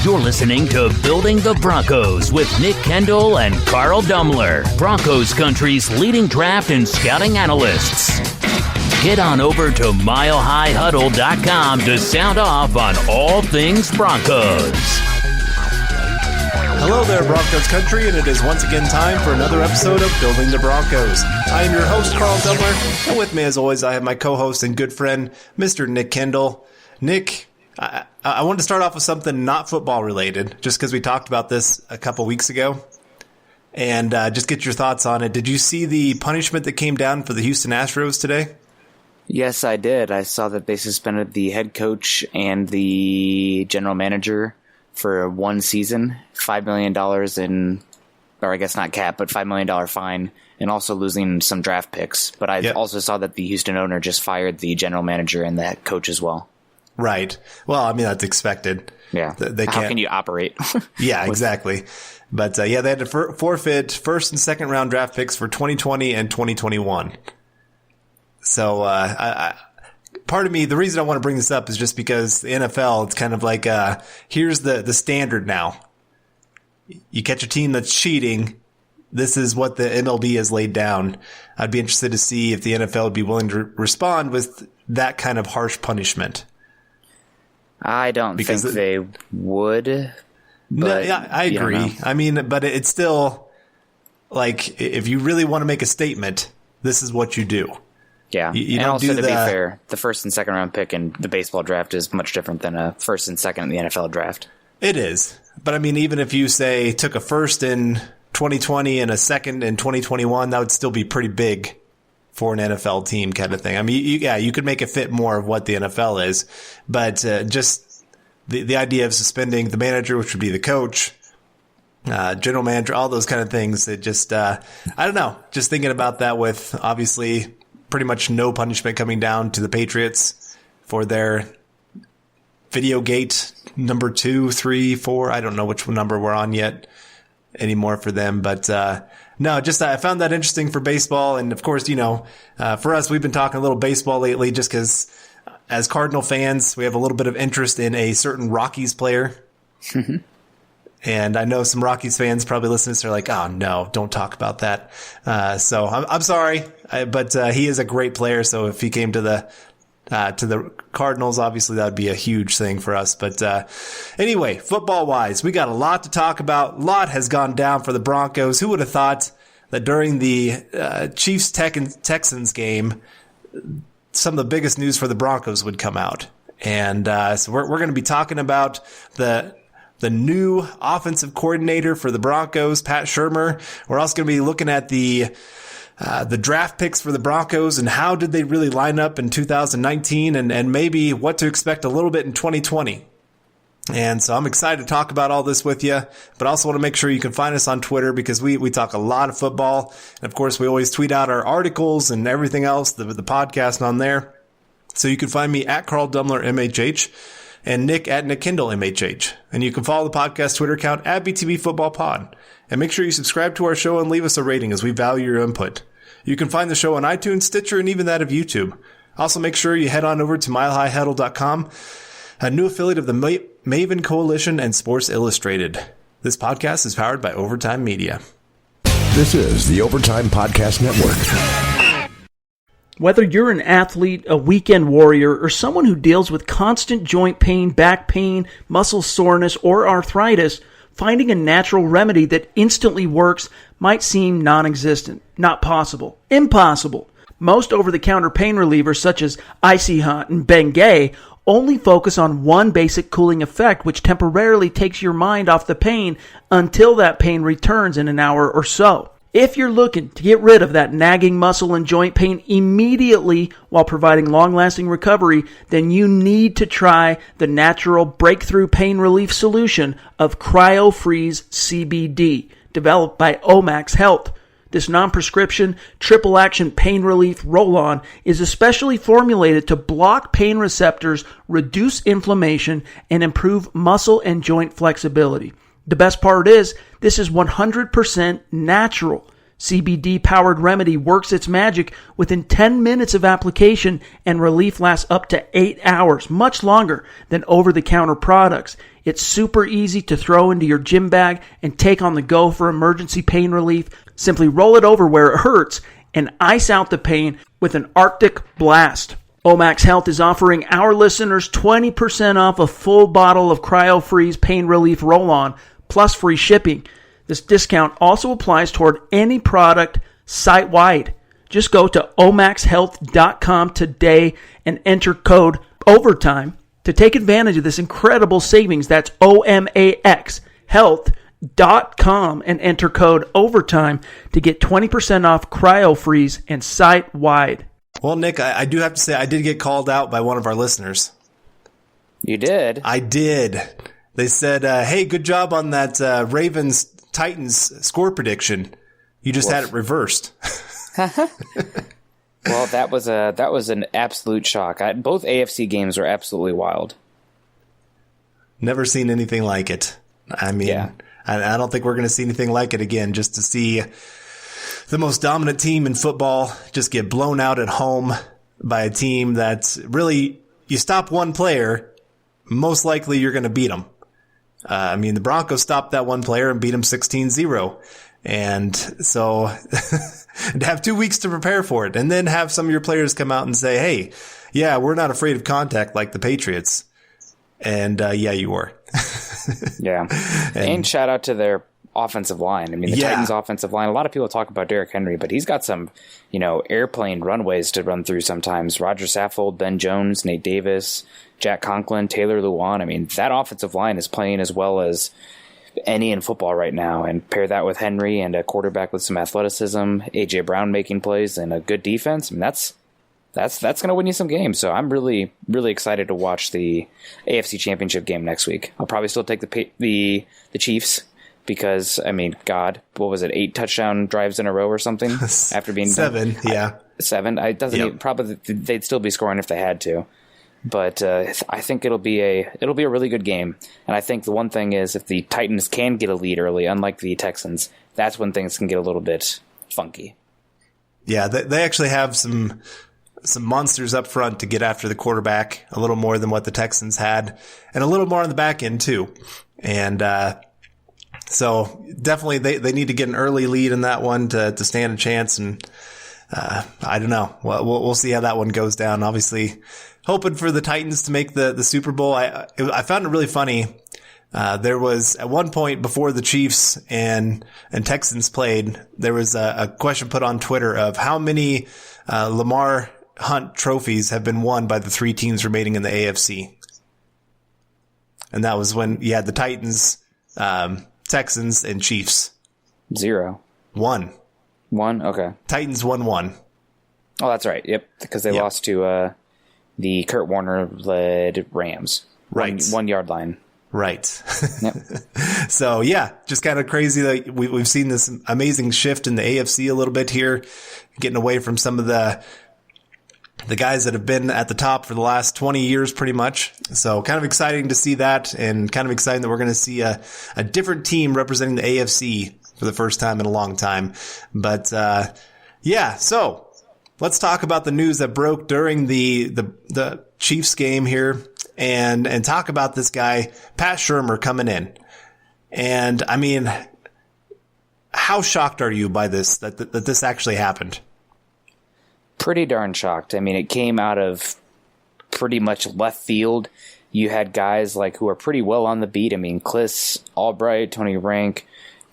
You're listening to Building the Broncos with Nick Kendell and Carl Dumler, Broncos country's leading draft and scouting analysts. Get on over to milehighhuddle.com to sound off on all things Broncos. Hello there, Broncos country, and it is once again time for another episode of Building the Broncos. I am your host, Carl Dumler, and with me, as always, I have my co-host and good friend, Mr. Nick Kendell. Nick, I wanted to start off with something not football related, just because we talked about this a couple weeks ago, and just get your thoughts on it. Did you see the punishment that came down for the Houston Astros today? Yes, I did. I saw that they suspended the head coach and the general manager for one season, $5 million or I guess not cap, but $5 million fine, and also losing some draft picks. But I also saw that the Houston owner just fired the general manager and the head coach as well. Right. Well, I mean, that's expected. Yeah. How can you operate? Yeah, exactly. But they had to forfeit first and second round draft picks for 2020 and 2021. So, part of me, the reason I want to bring this up is just because the NFL, it's kind of like, here's the standard now. You catch a team that's cheating. This is what the MLB has laid down. I'd be interested to see if the NFL would be willing to respond with that kind of harsh punishment. I don't think they would. But, no, yeah, I agree. I mean, but it's still like, if you really want to make a statement, this is what you do. Yeah, you and don't also do to be fair, the first and second round pick in the baseball draft is much different than a first and second in the NFL draft. It is. But I mean, even if you say took a first in 2020 and a second in 2021, that would still be pretty big for an NFL team kind of thing. I mean, you could make it fit more of what the NFL is, but just the idea of suspending the manager, which would be the coach, general manager, all those kind of things, it just, I don't know, just thinking about that with obviously pretty much no punishment coming down to the Patriots for their Videogate number 2, 3, 4. I don't know which number we're on yet anymore for them, but no, just I found that interesting for baseball. And of course, for us, we've been talking a little baseball lately just because as Cardinal fans, we have a little bit of interest in a certain Rockies player. And I know some Rockies fans probably listening to this are like, oh no, don't talk about that. So I'm sorry, but he is a great player. So if he came to the Cardinals, obviously that would be a huge thing for us. But anyway, football wise, we got a lot to talk about. A lot has gone down for the Broncos. Who would have thought that during the Chiefs Texans game, some of the biggest news for the Broncos would come out? And so we're going to be talking about the new offensive coordinator for the Broncos, Pat Shurmur. We're also going to be looking at the draft picks for the Broncos and how did they really line up in 2019 and maybe what to expect a little bit in 2020. And so I'm excited to talk about all this with you, but also want to make sure you can find us on Twitter because we talk a lot of football. And of course, we always tweet out our articles and everything else, the podcast on there. So you can find me at Carl Dumler MHH. And Nick at Nick Kendell MHH. And you can follow the podcast Twitter account at BTB Football Pod. And make sure you subscribe to our show and leave us a rating as we value your input. You can find the show on iTunes, Stitcher, and even that of YouTube. Also, make sure you head on over to milehighhuddle.com, a new affiliate of the Maven Coalition and Sports Illustrated. This podcast is powered by Overtime Media. This is the Overtime Podcast Network. Whether you're an athlete, a weekend warrior, or someone who deals with constant joint pain, back pain, muscle soreness, or arthritis, finding a natural remedy that instantly works might seem non-existent, not possible, impossible. Most over-the-counter pain relievers such as Icy Hot and Bengay only focus on one basic cooling effect which temporarily takes your mind off the pain until that pain returns in an hour or so. If you're looking to get rid of that nagging muscle and joint pain immediately while providing long-lasting recovery, then you need to try the natural breakthrough pain relief solution of CryoFreeze CBD, developed by Omax Health. This non-prescription, triple-action pain relief roll-on is especially formulated to block pain receptors, reduce inflammation, and improve muscle and joint flexibility. The best part is, this is 100% natural. CBD-powered remedy works its magic within 10 minutes of application, and relief lasts up to 8 hours, much longer than over-the-counter products. It's super easy to throw into your gym bag and take on the go for emergency pain relief. Simply roll it over where it hurts and ice out the pain with an Arctic blast. Omax Health is offering our listeners 20% off a full bottle of CryoFreeze Pain Relief Roll-On, plus free shipping. This discount also applies toward any product site-wide. Just go to omaxhealth.com today and enter code OVERTIME to take advantage of this incredible savings. That's omaxhealth.com and enter code OVERTIME to get 20% off CryoFreeze and site-wide. Well, Nick, I do have to say I did get called out by one of our listeners. You did? I did. They said, hey, good job on that Ravens-Titans score prediction. You just had it reversed. Well, that was an absolute shock. Both AFC games were absolutely wild. Never seen anything like it. I mean, yeah. I don't think we're going to see anything like it again, just to see the most dominant team in football just get blown out at home by a team that's really, you stop one player, most likely you're going to beat them. I mean, the Broncos stopped that one player and beat him 16-0. And so to have 2 weeks to prepare for it and then have some of your players come out and say, hey, yeah, we're not afraid of contact like the Patriots. And yeah, you were. Yeah. And shout out to their offensive line. I mean, the Titans offensive line, a lot of people talk about Derrick Henry, but he's got some, airplane runways to run through sometimes. Roger Saffold, Ben Jones, Nate Davis, Jack Conklin, Taylor Lewan. I mean, that offensive line is playing as well as any in football right now, and pair that with Henry and a quarterback with some athleticism, A.J. Brown making plays, and a good defense. I mean, that's going to win you some games. So I'm really, really excited to watch the AFC Championship game next week. I'll probably still take the Chiefs because, I mean, God, what was it, 8 touchdown drives in a row or something after being 7? Yeah, 7. Probably they'd still be scoring if they had to. But I think it'll be a really good game. And I think the one thing is if the Titans can get a lead early, unlike the Texans, that's when things can get a little bit funky. Yeah, they actually have some monsters up front to get after the quarterback, a little more than what the Texans had, and a little more on the back end too. And so definitely they need to get an early lead in that one to stand a chance. And I don't know. We'll see how that one goes down. Obviously, hoping for the Titans to make the Super Bowl. I found it really funny. There was at one point before the Chiefs and Texans played, there was a question put on Twitter of how many Lamar Hunt trophies have been won by the 3 teams remaining in the AFC. And that was when you had the Titans, Texans, and Chiefs. 0. 1. 1? Okay. Titans won 1. Oh, that's right. Yep. Because they lost to the Kurt Warner-led Rams. Right. 1 yard line. Right. Yep. So, yeah, just kind of crazy that we've seen this amazing shift in the AFC a little bit here, getting away from some of the guys that have been at the top for the last 20 years pretty much. So kind of exciting to see that, and kind of exciting that we're going to see a different team representing the AFC for the first time in a long time. But yeah, so let's talk about the news that broke during the Chiefs game here, and talk about this guy, Pat Shurmur, coming in. And I mean, how shocked are you by this, that this actually happened? Pretty darn shocked. I mean, it came out of pretty much left field. You had guys like who are pretty well on the beat. I mean, Kliss, Albright, Tony Rank,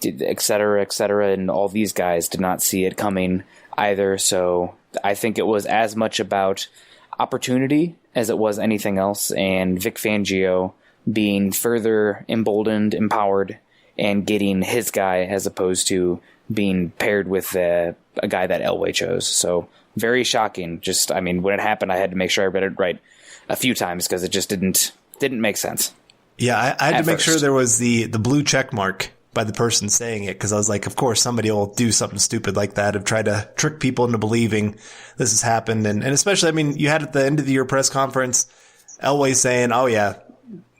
et cetera, and all these guys did not see it coming either. So I think it was as much about opportunity as it was anything else, and Vic Fangio being further emboldened, empowered, and getting his guy as opposed to being paired with a guy that Elway chose. So very shocking. Just, I mean, when it happened, I had to make sure I read it right a few times because it just didn't make sense. Yeah, I had to make sure there was the blue check mark by the person saying it, because I was like, of course somebody will do something stupid like that of try to trick people into believing this has happened. And especially, I mean, you had at the end of the year press conference, Elway saying, oh yeah,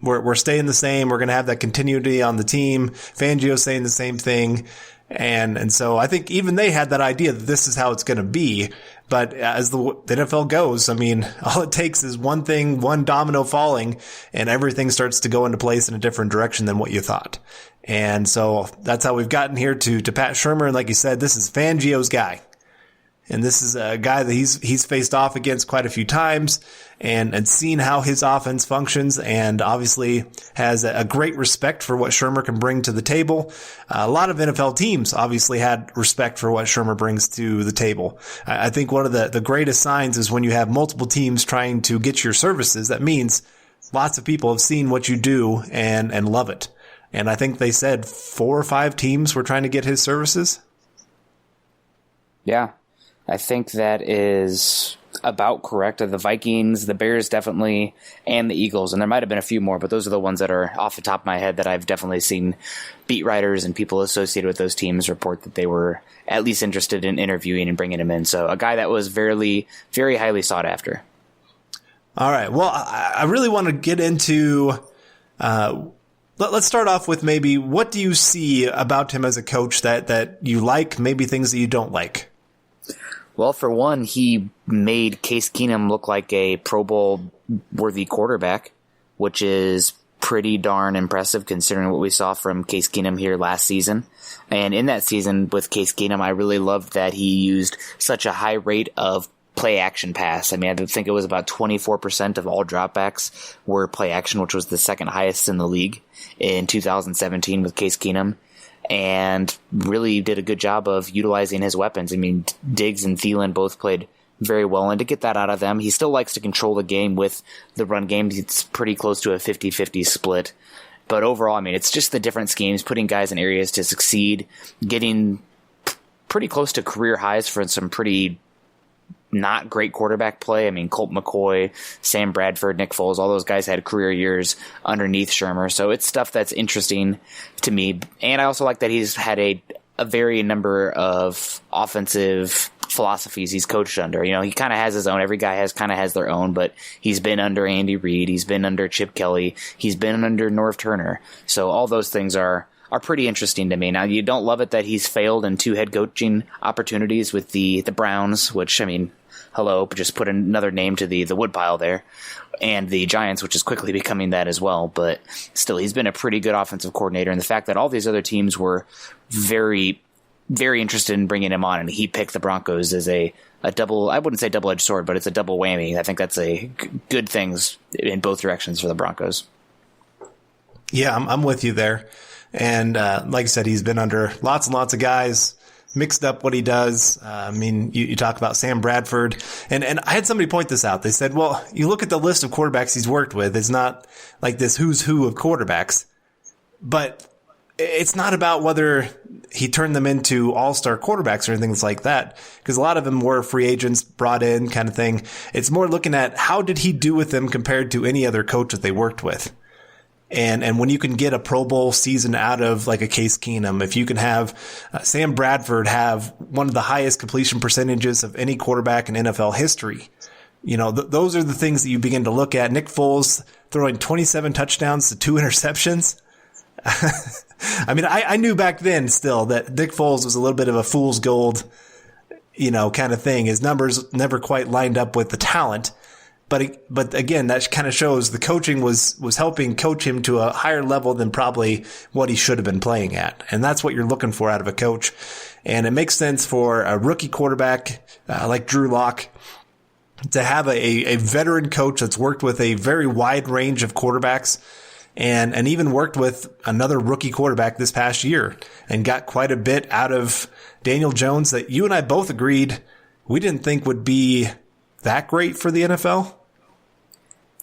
we're staying the same. We're going to have that continuity on the team. Fangio saying the same thing. And so I think even they had that idea that this is how it's going to be. But as the NFL goes, I mean, all it takes is one thing, one domino falling, and everything starts to go into place in a different direction than what you thought. And so that's how we've gotten here to Pat Shurmur. And like you said, this is Fangio's guy. And this is a guy that he's faced off against quite a few times and seen how his offense functions, and obviously has a great respect for what Shurmur can bring to the table. A lot of NFL teams obviously had respect for what Shurmur brings to the table. I think one of the greatest signs is when you have multiple teams trying to get your services. That means lots of people have seen what you do and love it. And I think they said 4 or 5 teams were trying to get his services. Yeah. I think that is about correct. The Vikings, the Bears definitely, and the Eagles. And there might have been a few more, but those are the ones that are off the top of my head that I've definitely seen beat writers and people associated with those teams report that they were at least interested in interviewing and bringing him in. So a guy that was very, very highly sought after. All right. Well, I really want to get into let's start off with maybe what do you see about him as a coach that you like, maybe things that you don't like? Well, for one, he made Case Keenum look like a Pro Bowl-worthy quarterback, which is pretty darn impressive considering what we saw from Case Keenum here last season. And in that season with Case Keenum, I really loved that he used such a high rate of play-action pass. I mean, I think it was about 24% of all dropbacks were play-action, which was the second highest in the league in 2017 with Case Keenum. And really did a good job of utilizing his weapons. I mean, Diggs and Thielen both played very well, and to get that out of them, he still likes to control the game with the run game. It's pretty close to a 50-50 split. But overall, I mean, it's just the different schemes, putting guys in areas to succeed, getting pretty close to career highs for some pretty not great quarterback play. I mean, Colt McCoy, Sam Bradford, Nick Foles, all those guys had career years underneath Shurmur. So it's stuff that's interesting to me. And I also like that he's had a very number of offensive philosophies he's coached under. You know, he kind of has his own. Every guy kind of has their own, but he's been under Andy Reid. He's been under Chip Kelly. He's been under Norv Turner. So all those things are pretty interesting to me. Now, you don't love it that he's failed in 2 head coaching opportunities with the Browns, which, I mean, hello, just put another name to the woodpile there, and the Giants, which is quickly becoming that as well. But still, he's been a pretty good offensive coordinator, and the fact that all these other teams were very, very interested in bringing him on, and he picked the Broncos as a double, I wouldn't say double-edged sword, but it's a double whammy. I think that's a good things in both directions for the Broncos. Yeah, I'm with you there. And like I said, he's been under lots and lots of guys, mixed up what he does. I mean, you talk about Sam Bradford. And I had somebody point this out. They said, well, you look at the list of quarterbacks he's worked with. It's not like this who's who of quarterbacks. But it's not about whether he turned them into all-star quarterbacks or anything like that, because a lot of them were free agents brought in kind of thing. It's more looking at how did he do with them compared to any other coach that they worked with. And when you can get a Pro Bowl season out of like a Case Keenum, if you can have Sam Bradford have one of the highest completion percentages of any quarterback in NFL history, you know, those are the things that you begin to look at. Nick Foles throwing 27 touchdowns to 2 interceptions. I mean, I knew back then still that Nick Foles was a little bit of a fool's gold, you know, kind of thing. His numbers never quite lined up with the talent. But again, that kind of shows the coaching was helping coach him to a higher level than probably what he should have been playing at. And that's what you're looking for out of a coach. And it makes sense for a rookie quarterback like Drew Lock to have a veteran coach that's worked with a very wide range of quarterbacks and even worked with another rookie quarterback this past year and got quite a bit out of Daniel Jones that you and I both agreed we didn't think would be that great for the NFL.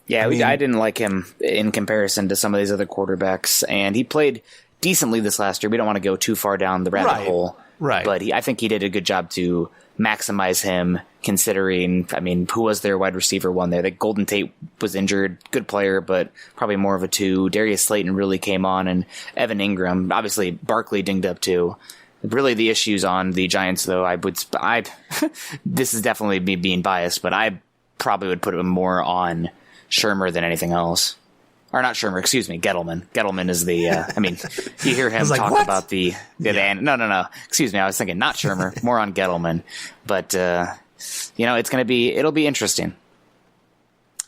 Yeah, I didn't like him in comparison to some of these other quarterbacks, and he played decently this last year. We don't want to go too far down the rabbit hole, right? But I think he did a good job to maximize him, considering, I mean, who was their wide receiver one there? That Golden Tate was injured, good player, but probably more of a 2. Darius Slayton really came on, and Evan Ingram, obviously Barkley dinged up too. Really, the issues on the Giants, though, this is definitely me being biased, but I probably would put him more on Shurmur than anything else. or not Shurmur, excuse me, Gettleman. Gettleman is the, you hear him like, talk what? about no. Excuse me. I was thinking not Shurmur, more on Gettleman. But, it'll be interesting.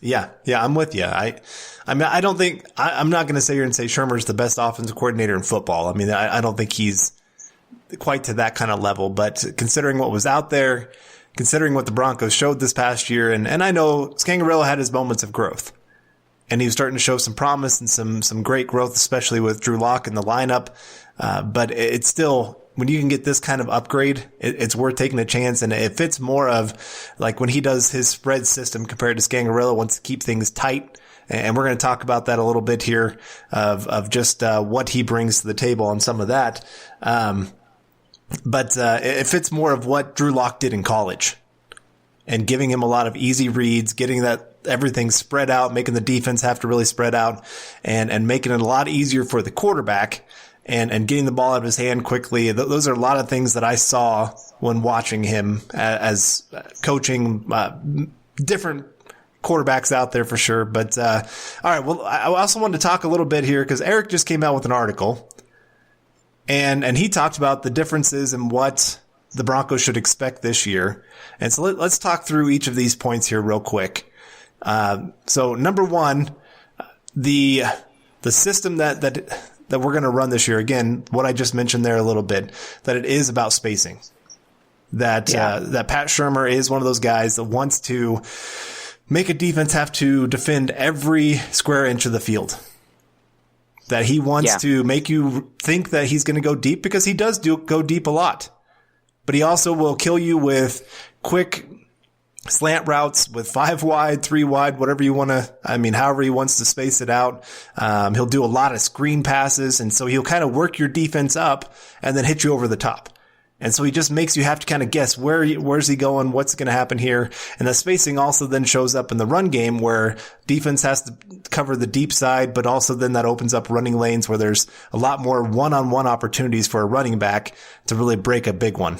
Yeah, I'm with you. I'm not going to sit here and say Shurmur's the best offensive coordinator in football. I mean, I don't think he's quite to that kind of level, but considering what was out there, considering what the Broncos showed this past year, and I know Scangarello had his moments of growth, and he was starting to show some promise and some great growth, especially with Drew Lock in the lineup. But it's still, when you can get this kind of upgrade, it's worth taking a chance. And it fits more of like when he does his spread system compared to Scangarello, wants to keep things tight. And we're going to talk about that a little bit here of just what he brings to the table on some of that. But it fits more of what Drew Lock did in college, and giving him a lot of easy reads, getting that everything spread out, making the defense have to really spread out, and making it a lot easier for the quarterback, and getting the ball out of his hand quickly. Those are a lot of things that I saw when watching him as coaching different quarterbacks out there for sure. But all right, well, I also wanted to talk a little bit here because Eric just came out with an article, and he talked about the differences in what the Broncos should expect this year. And so let's talk through each of these points here real quick. So number one, the system that we're going to run this year, again, what I just mentioned there a little bit, that it is about spacing. That Pat Shurmur is one of those guys that wants to make a defense have to defend every square inch of the field. That he wants to make you think that he's going to go deep, because he does go deep a lot. But he also will kill you with quick slant routes with 5 wide, 3 wide, whatever you want to, however he wants to space it out. He'll do a lot of screen passes. And so he'll kind of work your defense up and then hit you over the top. And so he just makes you have to kind of guess where's he going? What's going to happen here? And the spacing also then shows up in the run game, where defense has to cover the deep side, but also then that opens up running lanes where there's a lot more one-on-one opportunities for a running back to really break a big one.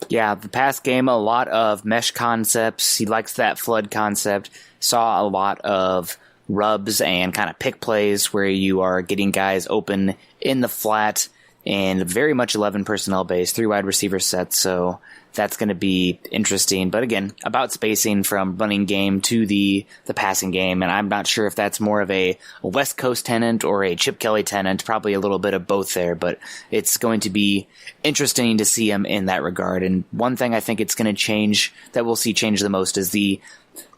Yeah, the pass game, a lot of mesh concepts. He likes that flood concept. Saw a lot of rubs and kind of pick plays where you are getting guys open in the flat, and very much 11 personnel base, 3 wide receiver sets. So that's going to be interesting. But again, about spacing from running game to the passing game. And I'm not sure if that's more of a West Coast tenant or a Chip Kelly tenant, probably a little bit of both there, but it's going to be interesting to see him in that regard. And one thing I think it's going to change, that we'll see change the most, is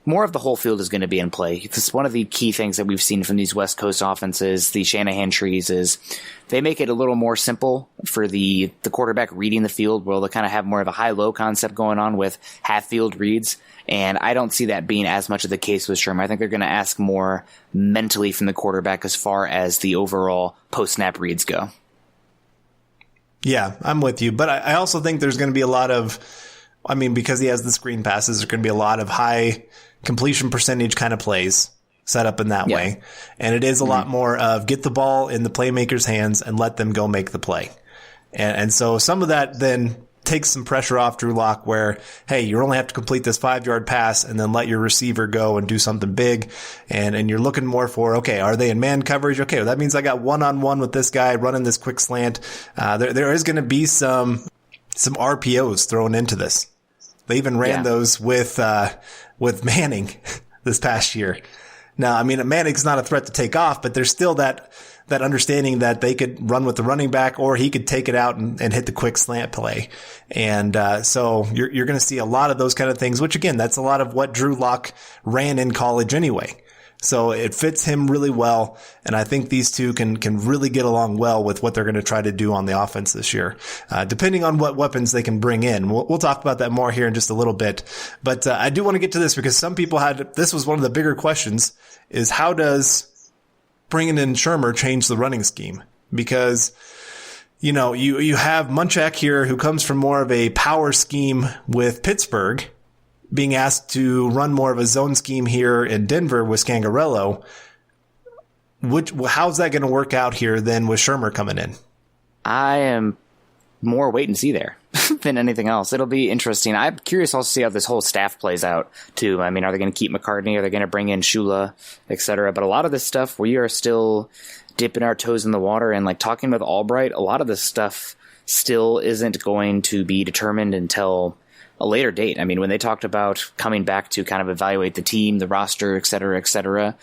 more of the whole field is going to be in play. It's one of the key things that we've seen from these West Coast offenses, the Shanahan trees, is they make it a little more simple for the quarterback reading the field, where they'll kind of have more of a high-low concept going on with half-field reads. And I don't see that being as much of the case with Shurmur. I think they're going to ask more mentally from the quarterback as far as the overall post-snap reads go. Yeah, I'm with you. But I also think there's going to be a lot of, because he has the screen passes, there's going to be a lot of high completion percentage kind of plays set up in that way. And it is a lot more of get the ball in the playmaker's hands and let them go make the play. And so some of that then takes some pressure off Drew Lock, where, hey, you only have to complete this 5-yard pass and then let your receiver go and do something big. And you're looking more for, okay, are they in man coverage? Okay, well, that means I got one-on-one with this guy running this quick slant. There is going to be some RPOs thrown into this. They even ran those with Manning this past year. Now, Manning's not a threat to take off, but there's still that understanding that they could run with the running back, or he could take it out and hit the quick slant play. And so you're going to see a lot of those kind of things, which again, that's a lot of what Drew Lock ran in college anyway. So it fits him really well. And I think these two can really get along well with what they're going to try to do on the offense this year, depending on what weapons they can bring in. We'll talk about that more here in just a little bit. But I do want to get to this because some people this was one of the bigger questions, is how does bringing in Shurmur change the running scheme? Because, you have Munchak here, who comes from more of a power scheme with Pittsburgh, being asked to run more of a zone scheme here in Denver with Scangarello. How's that going to work out here then with Shurmur coming in? I am more wait and see there than anything else. It'll be interesting. I'm curious also to see how this whole staff plays out too. I mean, are they going to keep McCartney? Are they going to bring in Shula, etc.? But a lot of this stuff, we are still dipping our toes in the water, and like talking with Albright, a lot of this stuff still isn't going to be determined until a later date. I mean, when they talked about coming back to kind of evaluate the team, the roster, et cetera,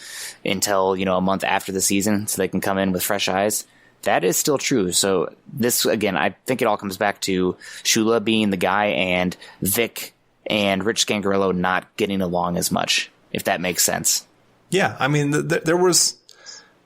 until, a month after the season so they can come in with fresh eyes, that is still true. So this, again, I think it all comes back to Shula being the guy and Vic and Rich Scangarello not getting along as much, if that makes sense. Yeah, I mean, there was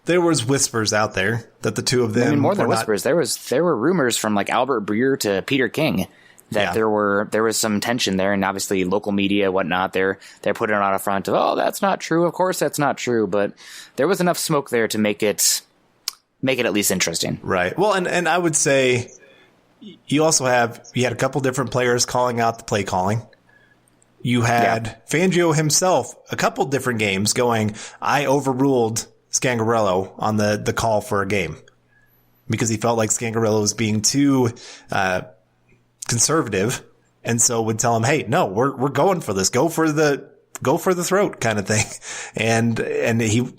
whispers out there that the two of them. I mean, more than whispers, there were rumors from like Albert Breer to Peter King that there was some tension there, and obviously local media, whatnot, they're putting it on a front of, oh, that's not true. Of course, that's not true, but there was enough smoke there to make it at least interesting. Right. Well, and I would say you had a couple different players calling out the play calling. You had Fangio himself a couple different games going, I overruled Scangarello on the call for a game because he felt like Scangarello was being too conservative, and so would tell him, hey, no, we're going for this. Go for the throat kind of thing. And he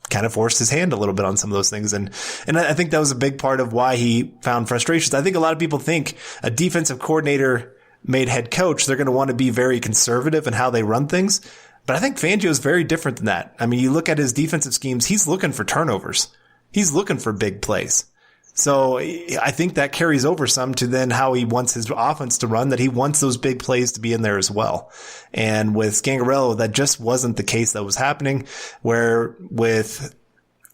kind of forced his hand a little bit on some of those things. And I think that was a big part of why he found frustrations. I think a lot of people think a defensive coordinator made head coach, they're going to want to be very conservative in how they run things. But I think Fangio is very different than that. I mean, you look at his defensive schemes, he's looking for turnovers. He's looking for big plays. So I think that carries over some to then how he wants his offense to run, that he wants those big plays to be in there as well. And with Scangarello, that just wasn't the case that was happening, where with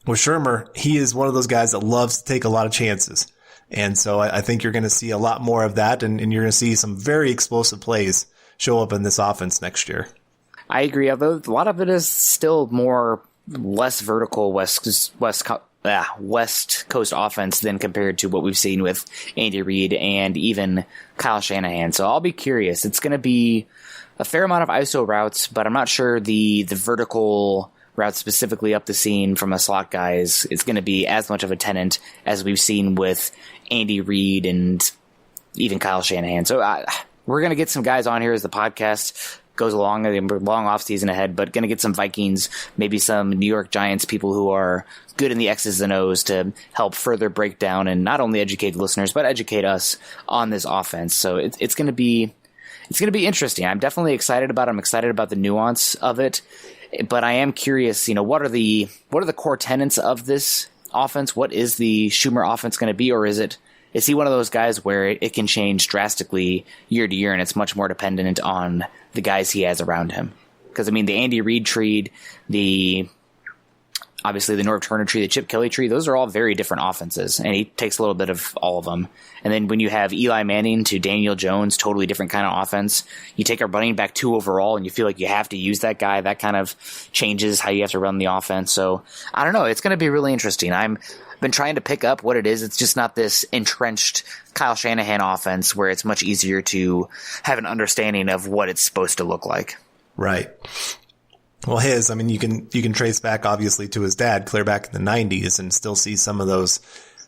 Shurmur, he is one of those guys that loves to take a lot of chances. And so I think you're going to see a lot more of that, and you're going to see some very explosive plays show up in this offense next year. I agree, although a lot of it is still less vertical West Coast offense than compared to what we've seen with Andy Reid and even Kyle Shanahan. So I'll be curious. It's going to be a fair amount of ISO routes, but I'm not sure the vertical routes specifically up the seam from a slot guy is going to be as much of a tenant as we've seen with Andy Reid and even Kyle Shanahan. So we're going to get some guys on here as the podcast goes along, a long off season ahead, but going to get some Vikings, maybe some New York Giants, people who are good in the X's and O's to help further break down and not only educate the listeners, but educate us on this offense. So it's going to be interesting. I'm definitely excited about it. I'm excited about the nuance of it, but I am curious, what are the core tenets of this offense? What is the Shurmur offense going to be? Or is he one of those guys where it can change drastically year to year and it's much more dependent on the guys he has around him? Because, I mean, the Andy Reid tree, obviously the Norv Turner tree, the Chip Kelly tree, those are all very different offenses, and he takes a little bit of all of them. And then when you have Eli Manning to Daniel Jones, totally different kind of offense. You take a running back 2 overall, and you feel like you have to use that guy. That kind of changes how you have to run the offense. So, I don't know. It's going to be really interesting. I've been trying to pick up what it is. It's just not this entrenched Kyle Shanahan offense where it's much easier to have an understanding of what it's supposed to look like. Right. Well, you can trace back obviously to his dad clear back in the 90s and still see some of those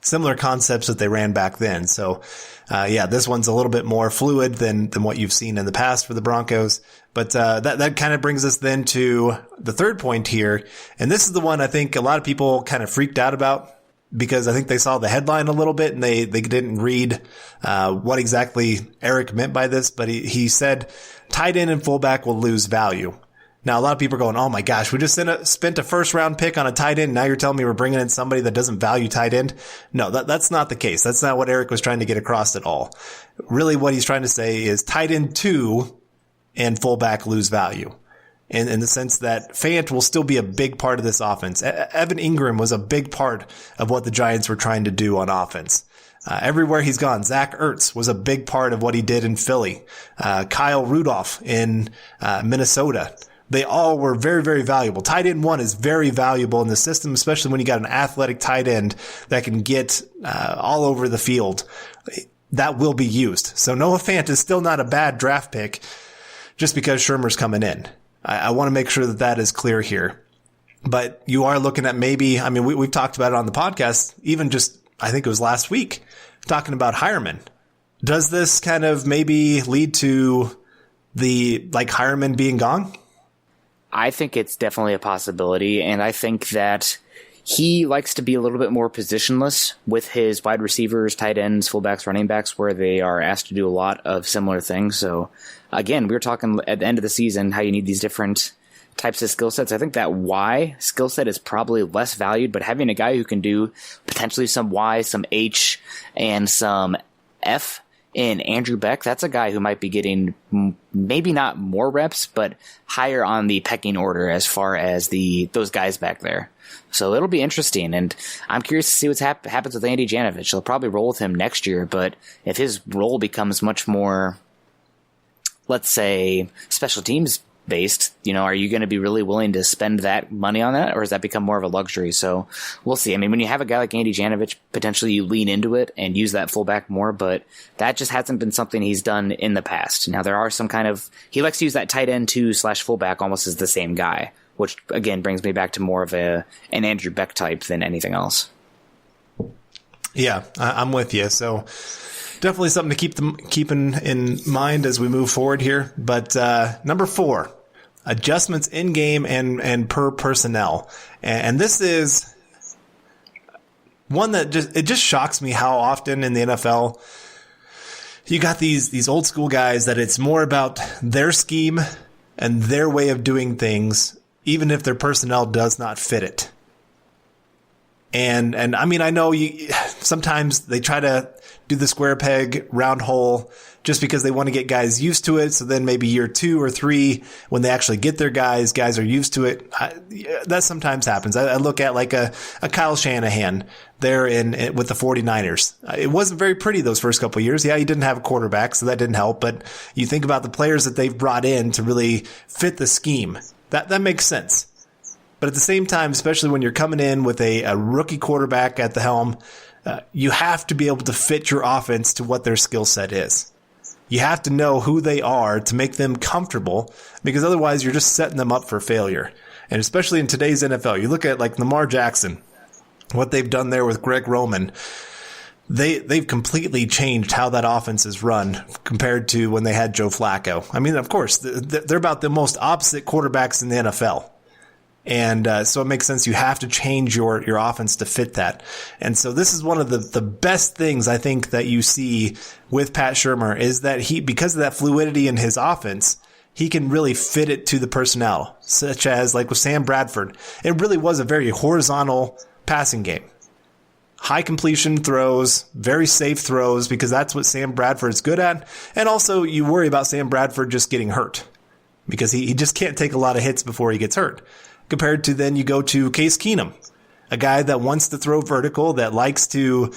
similar concepts that they ran back then. So, this one's a little bit more fluid than what you've seen in the past for the Broncos. But, that kind of brings us then to the third point here. And this is the one I think a lot of people kind of freaked out about, because I think they saw the headline a little bit and they didn't read what exactly Eric meant by this. But he said tight end and fullback will lose value. Now, a lot of people are going, oh my gosh, we just spent a first round pick on a tight end. Now you're telling me we're bringing in somebody that doesn't value tight end? No, that's not the case. That's not what Eric was trying to get across at all. Really what he's trying to say is tight end 2 and fullback lose value. In the sense that Fant will still be a big part of this offense. Evan Ingram was a big part of what the Giants were trying to do on offense. Everywhere he's gone, Zach Ertz was a big part of what he did in Philly. Kyle Rudolph in Minnesota. They all were very, very valuable. Tight end 1 is very valuable in the system, especially when you got an athletic tight end that can get all over the field. That will be used. So Noah Fant is still not a bad draft pick just because Shurmur's coming in. I want to make sure that is clear here. But you are looking at we've talked about it on the podcast, even just, I think it was last week, talking about Hireman. Does this kind of maybe lead to the Hireman being gone? I think it's definitely a possibility, and I think that he likes to be a little bit more positionless with his wide receivers, tight ends, fullbacks, running backs, where they are asked to do a lot of similar things. So, again, we were talking at the end of the season how you need these different types of skill sets. I think that Y skill set is probably less valued, but having a guy who can do potentially some Y, some H, and some F in Andrew Beck, that's a guy who might be getting maybe not more reps, but higher on the pecking order as far as those guys back there. So it'll be interesting, and I'm curious to see what happens with Andy Janovich. They'll probably roll with him next year, but if his role becomes much more, let's say, special teams based, are you going to be really willing to spend that money on that, or does that become more of a luxury? So we'll see. I mean, when you have a guy like Andy Janovich, potentially you lean into it and use that fullback more, but that just hasn't been something he's done in the past. Now there are some he likes to use that tight end 2/fullback almost as the same guy, which again brings me back to more of an Andrew Beck type than anything else. Yeah, I'm with you. So definitely something to keep in mind as we move forward here. But number 4, adjustments in game and per personnel, and this is one that just shocks me how often in the NFL you got these old school guys that it's more about their scheme and their way of doing things, even if their personnel does not fit it. And I mean, I know sometimes they try to do the square peg, round hole just because they want to get guys used to it. So then maybe year 2 or 3, when they actually get their guys are used to it. That sometimes happens. I look at like a Kyle Shanahan there with the 49ers. It wasn't very pretty those first couple of years. Yeah, he didn't have a quarterback, so that didn't help. But you think about the players that they've brought in to really fit the scheme. That makes sense. But at the same time, especially when you're coming in with a rookie quarterback at the helm, you have to be able to fit your offense to what their skill set is. You have to know who they are to make them comfortable, because otherwise you're just setting them up for failure. And especially in today's NFL, you look at like Lamar Jackson, what they've done there with Greg Roman. They've completely changed how that offense is run compared to when they had Joe Flacco. I mean, of course, they're about the most opposite quarterbacks in the NFL. And so it makes sense. You have to change your offense to fit that. And so this is one of the best things I think that you see with Pat Shurmur is that because of that fluidity in his offense, he can really fit it to the personnel, such as like with Sam Bradford. It really was a very horizontal passing game. High completion throws, very safe throws, because that's what Sam Bradford's good at. And also you worry about Sam Bradford just getting hurt because he just can't take a lot of hits before he gets hurt. Compared to then you go to Case Keenum, a guy that wants to throw vertical, that likes to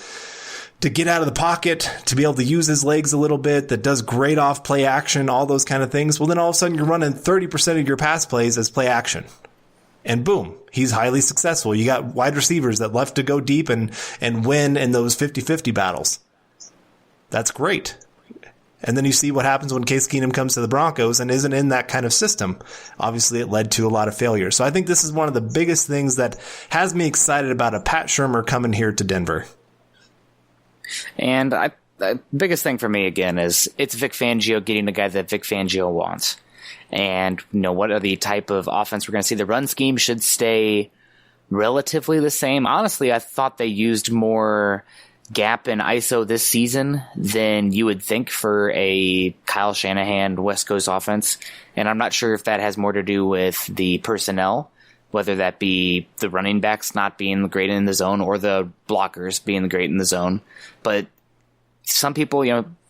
get out of the pocket, to be able to use his legs a little bit, that does great off play action, all those kind of things. Well, then all of a sudden you're running 30% of your pass plays as play action. And boom, he's highly successful. You got wide receivers that love to go deep and win in those 50-50 battles. That's great. And then you see what happens when Case Keenum comes to the Broncos and isn't in that kind of system. Obviously, it led to a lot of failure. So I think this is one of the biggest things that has me excited about a Pat Shurmur coming here to Denver. And the biggest thing for me, again, is it's Vic Fangio getting the guy that Vic Fangio wants. And, what are the type of offense we're going to see? The run scheme should stay relatively the same. Honestly, I thought they used more gap and ISO this season than you would think for a Kyle Shanahan West Coast offense. And I'm not sure if that has more to do with the personnel, whether that be the running backs not being great in the zone or the blockers being great in the zone. But some people,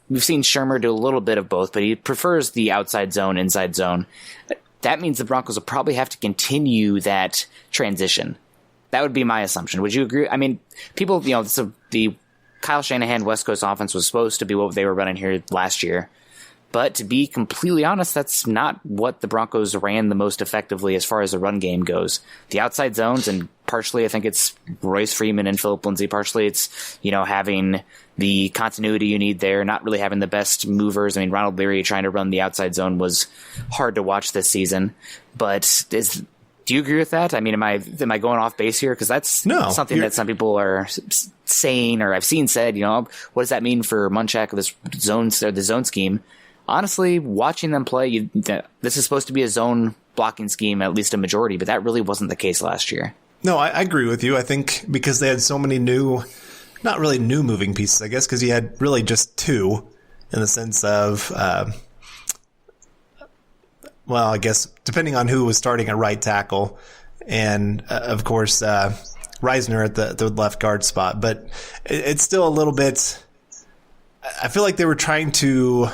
we've seen Shurmur do a little bit of both, but he prefers the outside zone, inside zone. That means the Broncos will probably have to continue that transition. That would be my assumption. Would you agree? I mean, people, the Kyle Shanahan West Coast offense was supposed to be what they were running here last year. But to be completely honest, that's not what the Broncos ran the most effectively as far as the run game goes. The outside zones, and partially I think it's Royce Freeman and Phillip Lindsay. Partially it's, having the continuity you need there, not really having the best movers. I mean, Ronald Leary trying to run the outside zone was hard to watch this season. But do you agree with that? I mean, am I going off base here? Because that's something that some people are saying, or I've seen said, what does that mean for Munchak, the zone scheme? Honestly, watching them play, this is supposed to be a zone blocking scheme, at least a majority, but that really wasn't the case last year. No, I agree with you. I think because they had so many not really new moving pieces, I guess, because you had really just two in the sense of, I guess depending on who was starting at right tackle, and of course Reisner at the left guard spot. But it's still a little bit. I feel like they were trying to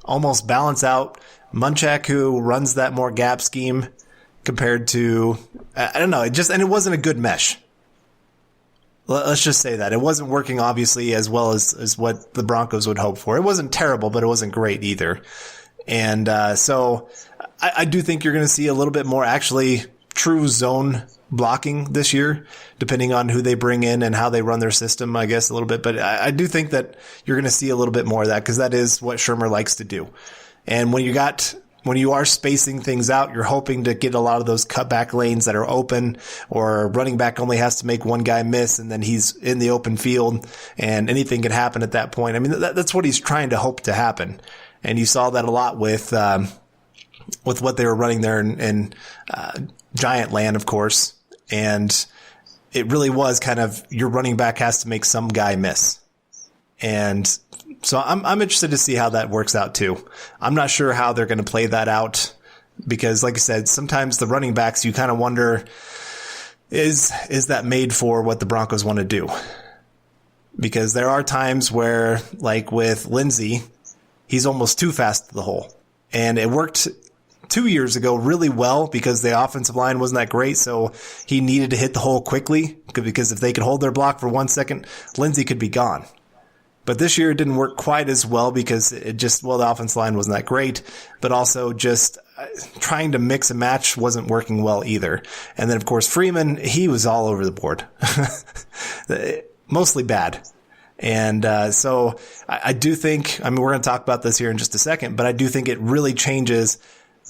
almost balance out Munchak, who runs that more gap scheme, compared to I don't know. It wasn't a good mesh. Let's just say that it wasn't working obviously as well as what the Broncos would hope for. It wasn't terrible, but it wasn't great either. And so I do think you're going to see a little bit more actually true zone blocking this year, depending on who they bring in and how they run their system, I guess, a little bit. But I do think that you're going to see a little bit more of that because that is what Shurmur likes to do. And when you are spacing things out, you're hoping to get a lot of those cutback lanes that are open, or running back only has to make one guy miss and then he's in the open field and anything can happen at that point. I mean, that's what he's trying to hope to happen. And you saw that a lot with what they were running there in Giant Land, of course. And it really was kind of your running back has to make some guy miss. And so I'm interested to see how that works out too. I'm not sure how they're going to play that out because, like I said, sometimes the running backs, you kind of wonder, is that made for what the Broncos want to do? Because there are times where, like with Lindsey, he's almost too fast to the hole. And it worked 2 years ago really well because the offensive line wasn't that great. So he needed to hit the hole quickly because if they could hold their block for 1 second, Lindsey could be gone. But this year it didn't work quite as well because the offensive line wasn't that great, but also just trying to mix and match wasn't working well either. And then, of course, Freeman, he was all over the board. Mostly bad. And so I do think, we're going to talk about this here in just a second, but I do think it really changes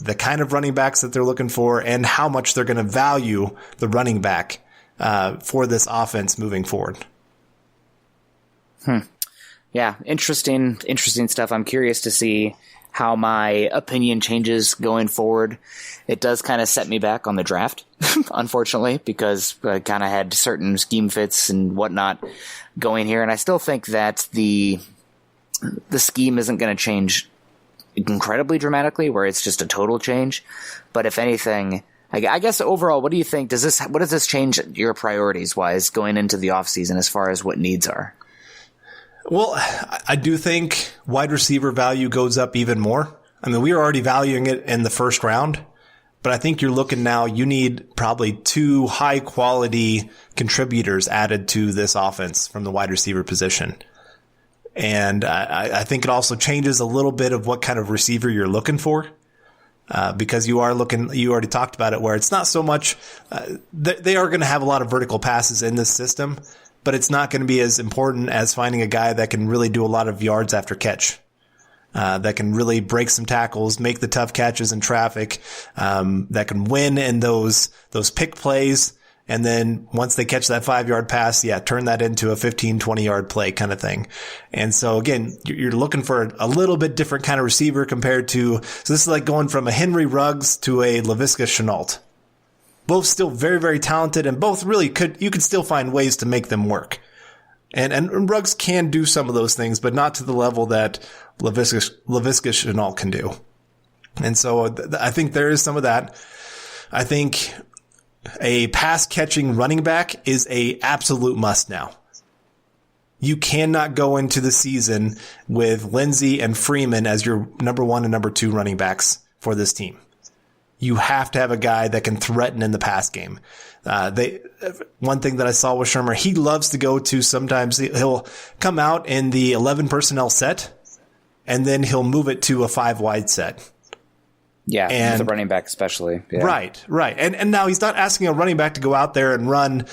the kind of running backs that they're looking for and how much they're going to value the running back for this offense moving forward. Yeah, interesting stuff. I'm curious to see how my opinion changes going forward. It does kind of set me back on the draft, unfortunately, because I kind of had certain scheme fits and whatnot going here. And I still think that the scheme isn't going to change incredibly dramatically, where it's just a total change. But if anything, I guess overall, what do you think? What does this change your priorities wise going into the offseason as far as what needs are? Well, I do think wide receiver value goes up even more. I mean, we were already valuing it in the first round, but I think you're looking now, you need probably 2 high quality contributors added to this offense from the wide receiver position. And I think it also changes a little bit of what kind of receiver you're looking for. Because you already talked about it, where it's not so much, they are going to have a lot of vertical passes in this system, but it's not going to be as important as finding a guy that can really do a lot of yards after catch, that can really break some tackles, make the tough catches in traffic, that can win in those pick plays. And then once they catch that 5-yard pass, turn that into a 15, 20-yard play kind of thing. And so again, you're looking for a little bit different kind of receiver compared to, so this is like going from a Henry Ruggs to a Laviska Shenault. Both still very, very talented, and both really you could still find ways to make them work. And Ruggs can do some of those things, but not to the level that Laviska Shenault can do. And so I think there is some of that. I think a pass catching running back is a absolute must now. You cannot go into the season with Lindsey and Freeman as your number 1 and number 2 running backs for this team. You have to have a guy that can threaten in the pass game. One thing that I saw with Shurmur, he loves to go to, sometimes he'll come out in the 11 personnel set and then he'll move it to a 5 wide set. Yeah, and the running back especially. Yeah. Right. And now he's not asking a running back to go out there and run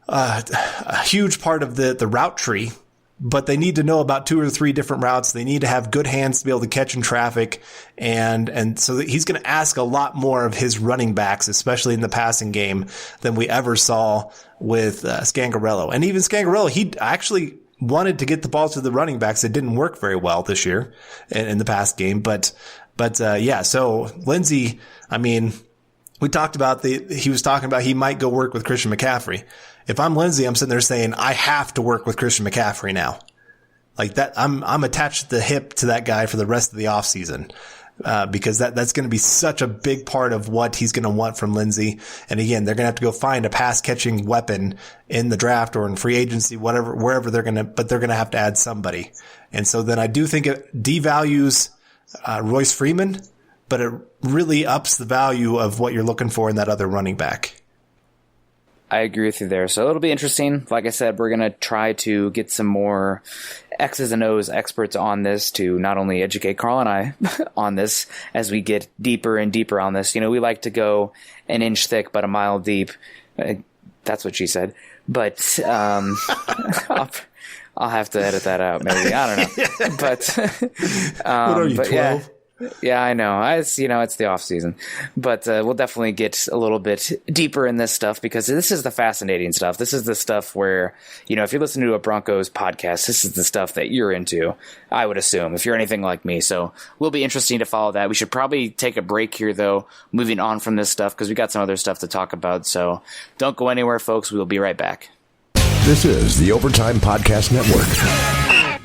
a huge part of the route tree, but they need to know about 2 or 3 different routes. They need to have good hands to be able to catch in traffic. And so he's going to ask a lot more of his running backs, especially in the passing game, than we ever saw with Scangarello. And even Scangarello, he actually wanted to get the ball to the running backs. It didn't work very well this year in the past game. But yeah, so Lindsey, I mean, we talked about he was talking about he might go work with Christian McCaffrey. If I'm Lindsey, I'm sitting there saying, I have to work with Christian McCaffrey now. Like that, I'm attached to the hip to that guy for the rest of the offseason. Because that's going to be such a big part of what he's going to want from Lindsey. And again, they're going to have to go find a pass catching weapon in the draft or in free agency, wherever they're going to have to add somebody. And so then I do think it devalues, Royce Freeman, but it really ups the value of what you're looking for in that other running back. I agree with you there. So it'll be interesting. Like I said, we're going to try to get some more X's and O's experts on this to not only educate Carl and I on this as we get deeper and deeper on this. You know, we like to go an inch thick, but a mile deep. That's what she said. But I'll have to edit that out, maybe. I don't know. But what are you, 12? Yeah, I know. It's the off season, but we'll definitely get a little bit deeper in this stuff because this is the fascinating stuff. This is the stuff where, if you listen to a Broncos podcast, this is the stuff that you're into, I would assume, if you're anything like me. So will be interesting to follow that. We should probably take a break here, though, moving on from this stuff because we got some other stuff to talk about. So don't go anywhere, folks. We'll be right back. This is the Overtime Podcast Network.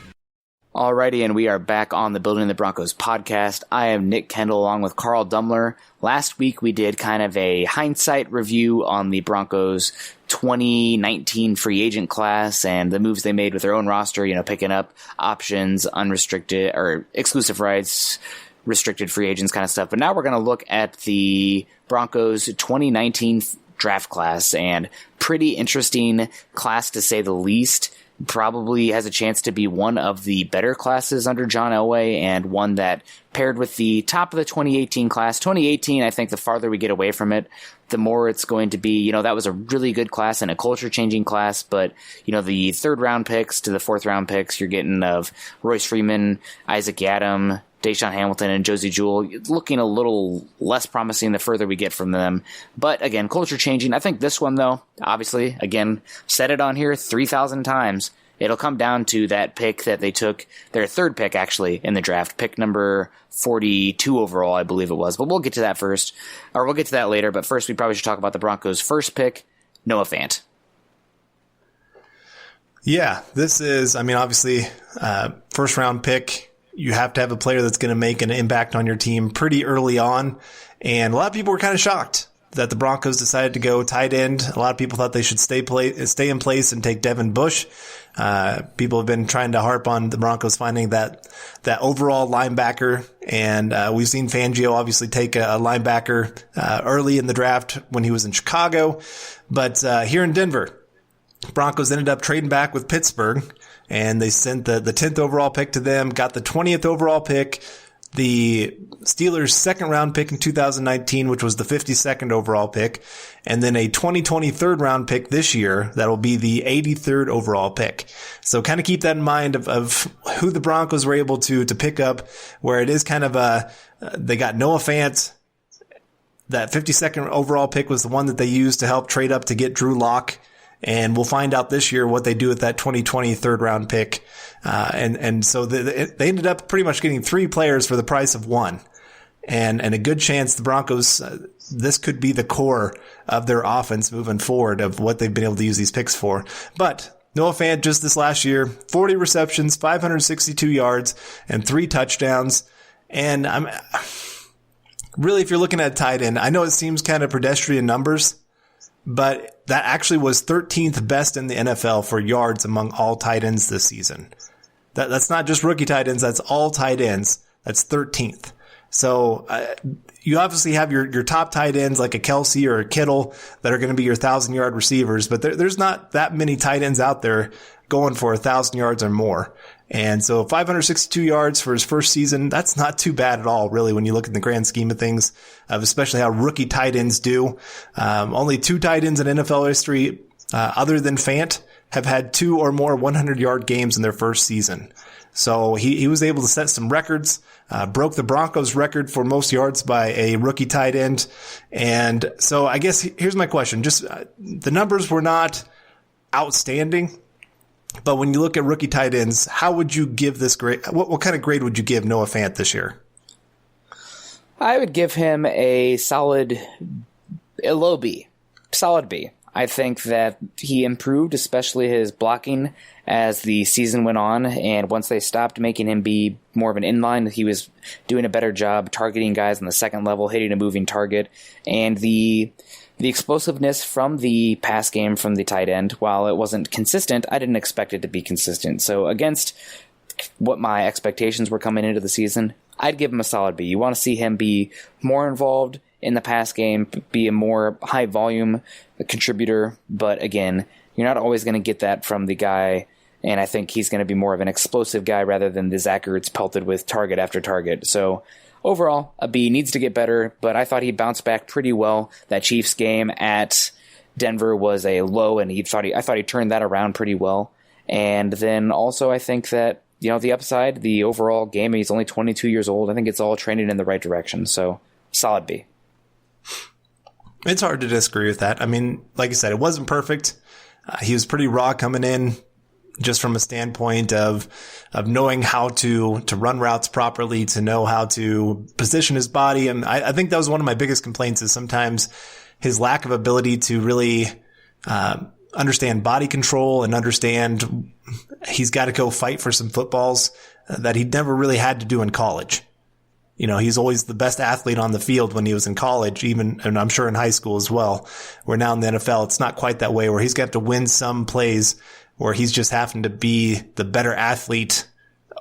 Alrighty, and we are back on the Building the Broncos podcast. I am Nick Kendell along with Carl Dumler. Last week we did kind of a hindsight review on the Broncos 2019 free agent class and the moves they made with their own roster, picking up options, unrestricted or exclusive rights, restricted free agents kind of stuff. But now we're going to look at the Broncos 2019 draft class, and pretty interesting class to say the least. Probably has a chance to be one of the better classes under John Elway and one that paired with the top of the 2018 class. 2018, I think the farther we get away from it, the more it's going to be, that was a really good class and a culture-changing class, but, the third-round picks to the fourth-round picks you're getting of Royce Freeman, Isaac Yiadom, Deshaun Hamilton, and Josie Jewell looking a little less promising the further we get from them. But again, culture changing. I think this one, though, obviously, again, said it on here 3,000 times. It'll come down to that pick that they took, their third pick actually in the draft, pick number 42 overall, I believe it was. But we'll get to that first, or we'll get to that later. But first, we probably should talk about the Broncos' first pick, Noah Fant. Yeah, this is, obviously, first round pick. You have to have a player that's going to make an impact on your team pretty early on. And a lot of people were kind of shocked that the Broncos decided to go tight end. A lot of people thought they should stay in place and take Devin Bush. People have been trying to harp on the Broncos finding that overall linebacker. And we've seen Fangio obviously take a linebacker early in the draft when he was in Chicago. But here in Denver, Broncos ended up trading back with Pittsburgh. And they sent the 10th overall pick to them, got the 20th overall pick, the Steelers' second round pick in 2019, which was the 52nd overall pick, and then a 2020 third round pick this year that will be the 83rd overall pick. So kind of keep that in mind of who the Broncos were able to pick up, where it is kind of they got Noah Fant. That 52nd overall pick was the one that they used to help trade up to get Drew Lock. And we'll find out this year what they do with that 2020 third round pick. And so they ended up pretty much getting 3 players for the price of 1. And a good chance the Broncos, this could be the core of their offense moving forward of what they've been able to use these picks for. But Noah Fant just this last year, 40 receptions, 562 yards, and 3 touchdowns. And I'm really, if you're looking at tight end, I know it seems kind of pedestrian numbers, but that actually was 13th best in the NFL for yards among all tight ends this season. That's not just rookie tight ends. That's all tight ends. That's 13th. So you obviously have your top tight ends like a Kelsey or a Kittle that are going to be your 1,000-yard receivers, but there's not that many tight ends out there going for 1,000 yards or more. And so 562 yards for his first season, that's not too bad at all, really, when you look at the grand scheme of things, especially how rookie tight ends do. Only 2 tight ends in NFL history, other than Fant, have had 2 or more 100-yard games in their first season. So he was able to set some records, broke the Broncos record for most yards by a rookie tight end. And so I guess here's my question. Just the numbers were not outstanding, but when you look at rookie tight ends, how would you give this grade? What kind of grade would you give Noah Fant this year? I would give him a low B. Solid B. I think that he improved, especially his blocking, as the season went on, and once they stopped making him be more of an inline, he was doing a better job targeting guys on the second level, hitting a moving target, and the explosiveness from the pass game from the tight end, while it wasn't consistent, I didn't expect it to be consistent. So against what my expectations were coming into the season, I'd give him a solid B. You want to see him be more involved in the pass game, be a more high volume contributor, but again, you're not always going to get that from the guy, and I think he's going to be more of an explosive guy rather than the Zach Ertz pelted with target after target. So overall, a B. Needs to get better, but I thought he bounced back pretty well. That Chiefs game at Denver was a low, and I thought he turned that around pretty well. And then also I think that, the upside, the overall game, he's only 22 years old. I think it's all trending in the right direction. So solid B. It's hard to disagree with that. I mean, like I said, it wasn't perfect. He was pretty raw coming in, just from a standpoint of knowing how to run routes properly, to know how to position his body. And I think that was one of my biggest complaints, is sometimes his lack of ability to really understand body control and understand he's got to go fight for some footballs that he never really had to do in college. He's always the best athlete on the field when he was in college, even, and I'm sure in high school as well. Where now in the NFL, it's not quite that way, where he's got to win some plays where he's just having to be the better athlete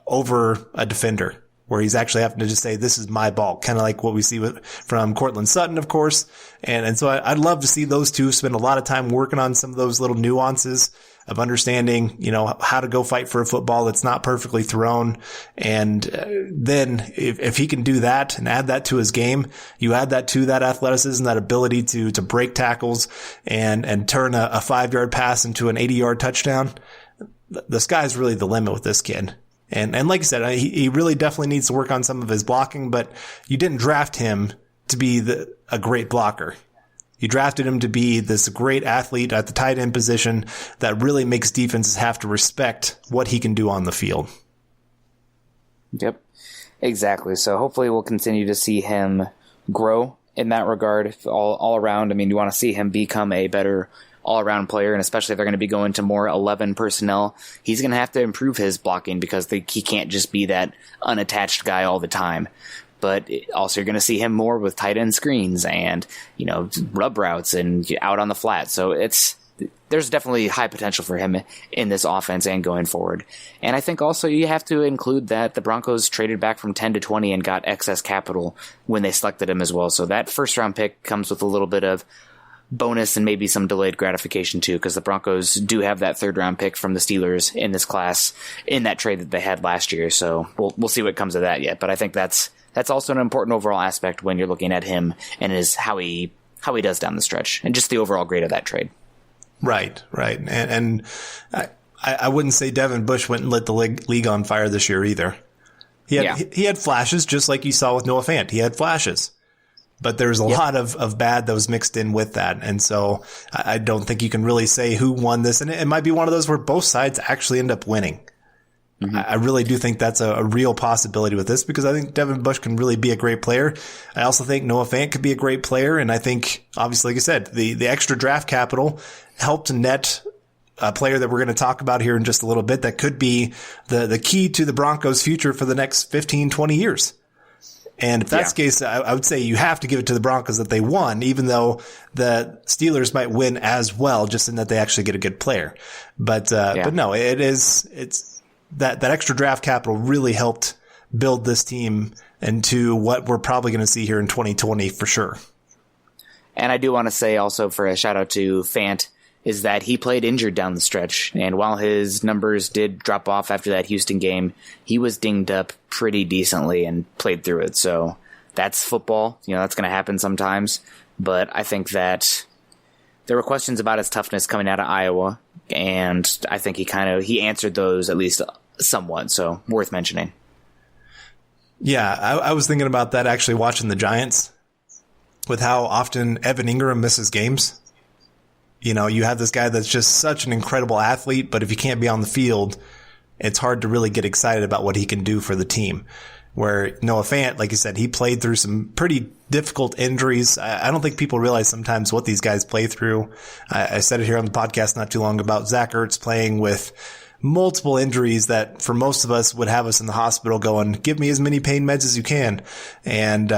over a defender, where he's actually having to just say, this is my ball, kind of like what we see from Cortland Sutton, of course. And so I'd love to see those two spend a lot of time working on some of those little nuances of understanding, how to go fight for a football that's not perfectly thrown. And then if he can do that and add that to his game, you add that to that athleticism, that ability to break tackles and turn a 5-yard pass into an 80-yard touchdown. The sky's really the limit with this kid. And like I said, he really definitely needs to work on some of his blocking, but you didn't draft him to be a great blocker. You drafted him to be this great athlete at the tight end position that really makes defenses have to respect what he can do on the field. Yep, exactly. So hopefully we'll continue to see him grow in that regard all around. I mean, you want to see him become a better all-around player, and especially if they're going to be going to more 11 personnel, he's going to have to improve his blocking because he can't just be that unattached guy all the time. But also you're going to see him more with tight end screens and, rub routes and out on the flat. So there's definitely high potential for him in this offense and going forward. And I think also you have to include that the Broncos traded back from 10 to 20 and got excess capital when they selected him as well. So that first round pick comes with a little bit of bonus and maybe some delayed gratification too, because the Broncos do have that 3rd round pick from the Steelers in this class in that trade that they had last year. So we'll see what comes of that yet. But I think that's also an important overall aspect when you're looking at him and how he does down the stretch and just the overall grade of that trade. Right. And I wouldn't say Devin Bush went and lit the league on fire this year either. He had flashes, just like you saw with Noah Fant. He had flashes. But there's a lot of bad that was mixed in with that. And so I don't think you can really say who won this. And it might be one of those where both sides actually end up winning. Mm-hmm. I really do think that's a real possibility with this, because I think Devin Bush can really be a great player. I also think Noah Fant could be a great player. And I think, obviously, like I said, the extra draft capital helped net a player that we're going to talk about here in just a little bit that could be the key to the Broncos' future for the next 15, 20 years. And if that's the case, I would say you have to give it to the Broncos that they won, even though the Steelers might win as well, just in that they actually get a good player. But no, it's that extra draft capital really helped build this team into what we're probably going to see here in 2020 for sure. And I do want to say also, for a shout out to Fant, is that he played injured down the stretch. And while his numbers did drop off after that Houston game, he was dinged up pretty decently and played through it. So that's football. That's going to happen sometimes. But I think that there were questions about his toughness coming out of Iowa, and I think he answered those at least somewhat, so worth mentioning. Yeah, I was thinking about that actually watching the Giants with how often Evan Ingram misses games. You know, you have this guy that's just such an incredible athlete, but if he can't be on the field, it's hard to really get excited about what he can do for the team. Where Noah Fant, like you said, he played through some pretty difficult injuries. I don't think people realize sometimes what these guys play through. I said it here on the podcast not too long about Zach Ertz playing with multiple injuries that for most of us would have us in the hospital going, give me as many pain meds as you can. And,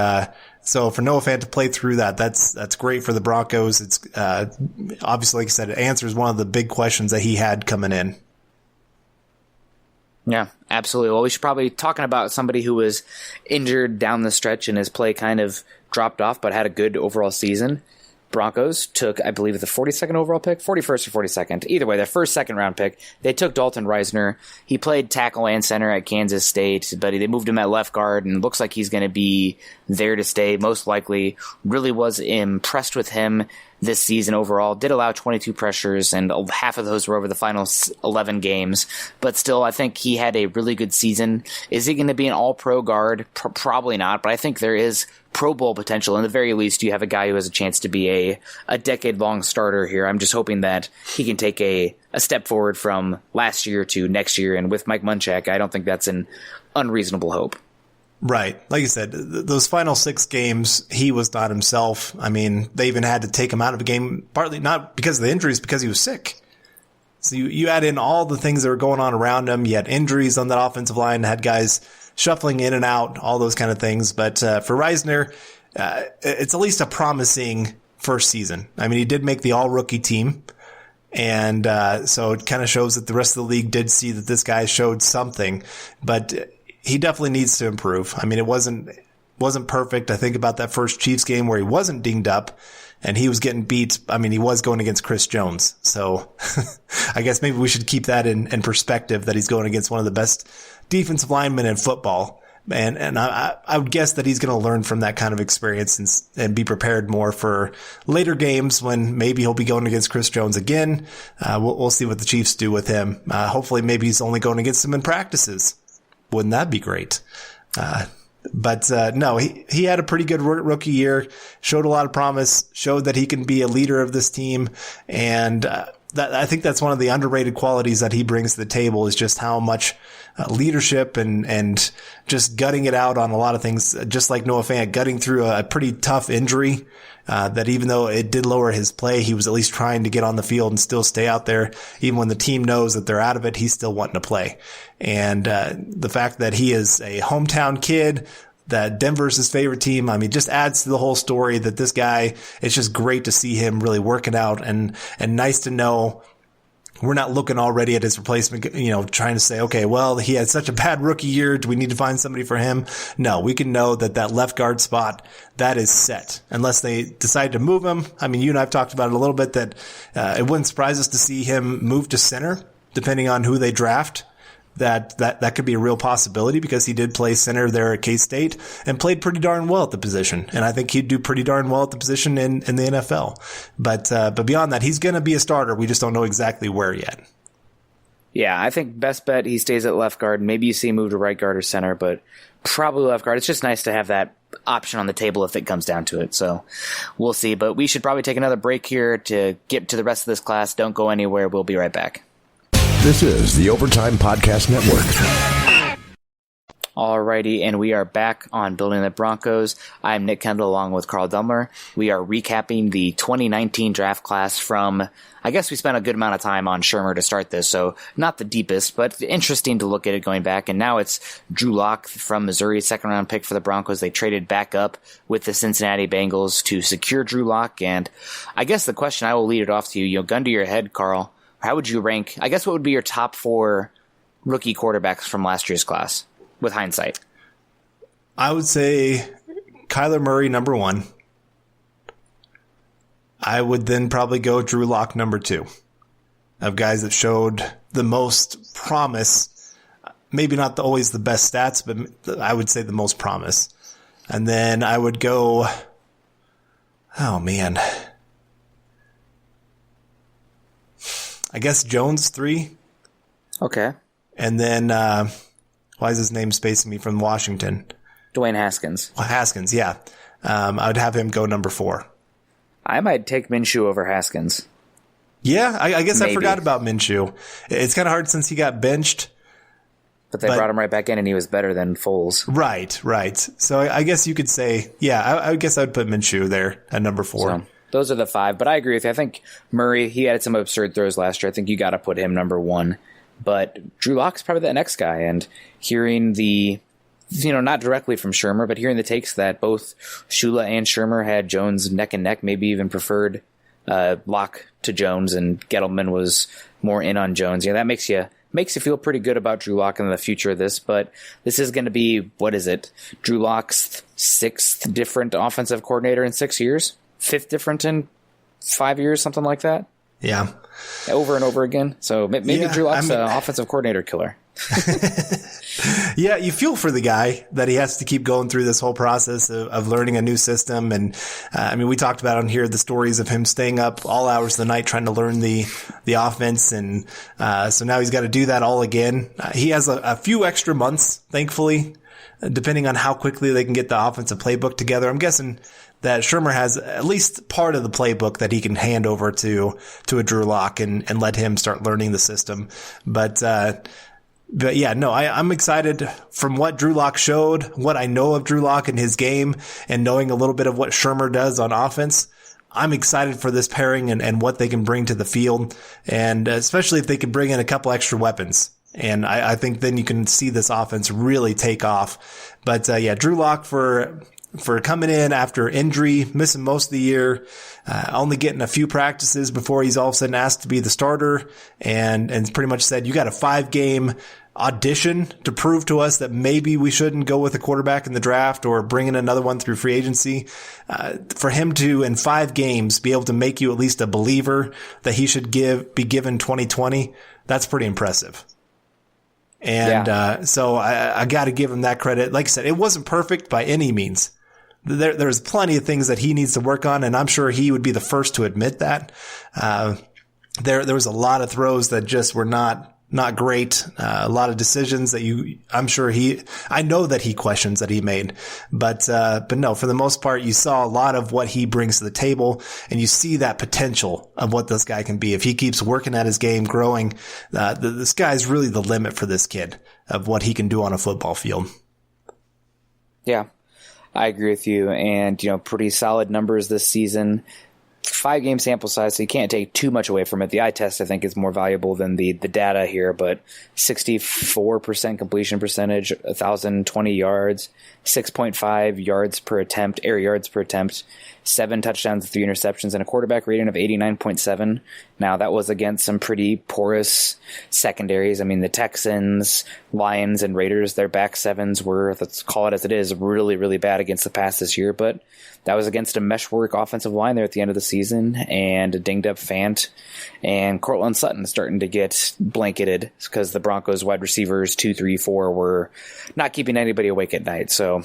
so for Noah Fant to play through that's great for the Broncos. It's, obviously, like I said, it answers one of the big questions that he had coming in. Yeah, absolutely. Well, we should probably talking about somebody who was injured down the stretch and his play kind of dropped off, but had a good overall season. Broncos took, I believe, the 42nd overall pick, 41st or 42nd. Either way, their first second-round pick. They took Dalton Reisner. He played tackle and center at Kansas State, but they moved him at left guard, and looks like he's going to be there to stay, most likely. Really was impressed with him this season overall. Did allow 22 pressures, and half of those were over the final 11 games. But still, I think he had a really good season. Is he going to be an all-pro guard? Probably not, but I think there is Pro Bowl potential. In the very least, you have a guy who has a chance to be a decade-long starter here. I'm just hoping that he can take a step forward from last year to next year. And with Mike Munchak, I don't think that's an unreasonable hope. Right. Like you said, those final 6 games, he was not himself. I mean, they even had to take him out of a game, partly not because of the injuries, because he was sick. So you add in all the things that were going on around him. You had injuries on that offensive line, had guys shuffling in and out, all those kind of things. But for Reisner, it's at least a promising first season. I mean, he did make the all-rookie team. And so it kind of shows that the rest of the league did see that this guy showed something. But he definitely needs to improve. I mean, it wasn't perfect. I think about that first Chiefs game where he wasn't dinged up and he was getting beat. I mean, he was going against Chris Jones. So I guess maybe we should keep that in perspective, that he's going against one of the best defensive linemen in football. And I would guess that he's going to learn from that kind of experience and be prepared more for later games when maybe he'll be going against Chris Jones again. We'll see what the Chiefs do with him. Hopefully maybe he's only going against him in practices. Wouldn't that be great? But no, he had a pretty good rookie year, showed a lot of promise, showed that he can be a leader of this team. And I think that's one of the underrated qualities that he brings to the table, is just how much leadership and just gutting it out on a lot of things, just like Noah Fant, gutting through a pretty tough injury. That even though it did lower his play, he was at least trying to get on the field and still stay out there. Even when the team knows that they're out of it, he's still wanting to play. And the fact that he is a hometown kid, that Denver's his favorite team, I mean, just adds to the whole story that this guy, it's just great to see him really working out, and nice to know we're not looking already at his replacement, trying to say, okay, well, he had such a bad rookie year. Do we need to find somebody for him? No, we can know that left guard spot, that is set unless they decide to move him. I mean, you and I've talked about it a little bit, that it wouldn't surprise us to see him move to center depending on who they draft. That could be a real possibility, because he did play center there at K-State and played pretty darn well at the position. And I think he'd do pretty darn well at the position in the NFL. But beyond that, he's going to be a starter. We just don't know exactly where yet. Yeah, I think best bet he stays at left guard. Maybe you see him move to right guard or center, but probably left guard. It's just nice to have that option on the table if it comes down to it. So we'll see. But we should probably take another break here to get to the rest of this class. Don't go anywhere. We'll be right back. This is the Overtime Podcast Network. Alrighty, and we are back on Building the Broncos. I'm Nick Kendell along with Carl Dumler. We are recapping the 2019 draft class from, I guess we spent a good amount of time on Shurmur to start this, so not the deepest, but interesting to look at it going back. And now it's Drew Lock from Missouri, second-round pick for the Broncos. They traded back up with the Cincinnati Bengals to secure Drew Lock. And I guess the question, I will lead it off to you, gun to your head, Carl. How would you rank, I guess, what would be your top 4 rookie quarterbacks from last year's class, with hindsight? I would say Kyler Murray, number 1. I would then probably go Drew Lock, number 2. Of guys that showed the most promise. Maybe not always the best stats, but I would say the most promise. And then I would go, oh man, I guess Jones 3. Okay. And then, why is his name spacing me from Washington? Dwayne Haskins. Well, Haskins, yeah. I would have him go number 4. I might take Minshew over Haskins. Yeah, I guess Maybe. I forgot about Minshew. It's kind of hard since he got benched. But they brought him right back in, and he was better than Foles. Right. So I guess you could say, yeah, I guess I would put Minshew there at number 4. So those are the 5. But I agree with you. I think Murray, he had some absurd throws last year. I think you got to put him number 1. But Drew Lock's probably the next guy. And hearing not directly from Shurmur, but hearing the takes that both Shula and Shurmur had Jones neck and neck, maybe even preferred Lock to Jones, and Gettleman was more in on Jones. Yeah, that makes you feel pretty good about Drew Lock and the future of this. But this is going to be, what is it? Drew Lock's 6th different offensive coordinator in 6 years, 5th different in 5 years, something like that. Yeah. Over and over again. So maybe Drew Lock's an offensive coordinator killer. Yeah, you feel for the guy that he has to keep going through this whole process of learning a new system. And we talked about on here the stories of him staying up all hours of the night trying to learn the offense. And so now he's got to do that all again. He has a few extra months, thankfully, depending on how quickly they can get the offensive playbook together. I'm guessing that Shurmur has at least part of the playbook that he can hand over to a Drew Lock and let him start learning the system. But yeah, no, I'm excited from what Drew Lock showed, what I know of Drew Lock and his game, and knowing a little bit of what Shurmur does on offense. I'm excited for this pairing and what they can bring to the field, and especially if they can bring in a couple extra weapons. And I think then you can see this offense really take off. But yeah, Drew Lock for coming in after injury, missing most of the year, only getting a few practices before he's all of a sudden asked to be the starter, and pretty much said, you got a 5-game audition to prove to us that maybe we shouldn't go with a quarterback in the draft or bring in another one through free agency. For him to, in 5 games, be able to make you at least a believer that he should be given 2020, that's pretty impressive. And so I got to give him that credit. Like I said, it wasn't perfect by any means. There's plenty of things that he needs to work on, and I'm sure he would be the first to admit that. There was a lot of throws that just were not great. A lot of decisions that I know that he questions that he made, but no, for the most part, you saw a lot of what he brings to the table, and you see that potential of what this guy can be. If he keeps working at his game, growing, the sky's really the limit for this kid of what he can do on a football field. Yeah. I agree with you, and pretty solid numbers this season. 5-game sample size, so you can't take too much away from it. The eye test, I think, is more valuable than the data here, but 64% completion percentage, 1,020 yards, 6.5 yards per attempt, air yards per attempt, 7 touchdowns, 3 interceptions, and a quarterback rating of 89.7. Now, that was against some pretty porous secondaries. The Texans, Lions, and Raiders, their back sevens were, let's call it as it is, really, really bad against the pass this year, but that was against a meshwork offensive line there at the end of the season, and a dinged-up Fant, and Cortland Sutton starting to get blanketed because the Broncos wide receivers 2, 3, 4 were not keeping anybody awake at night. So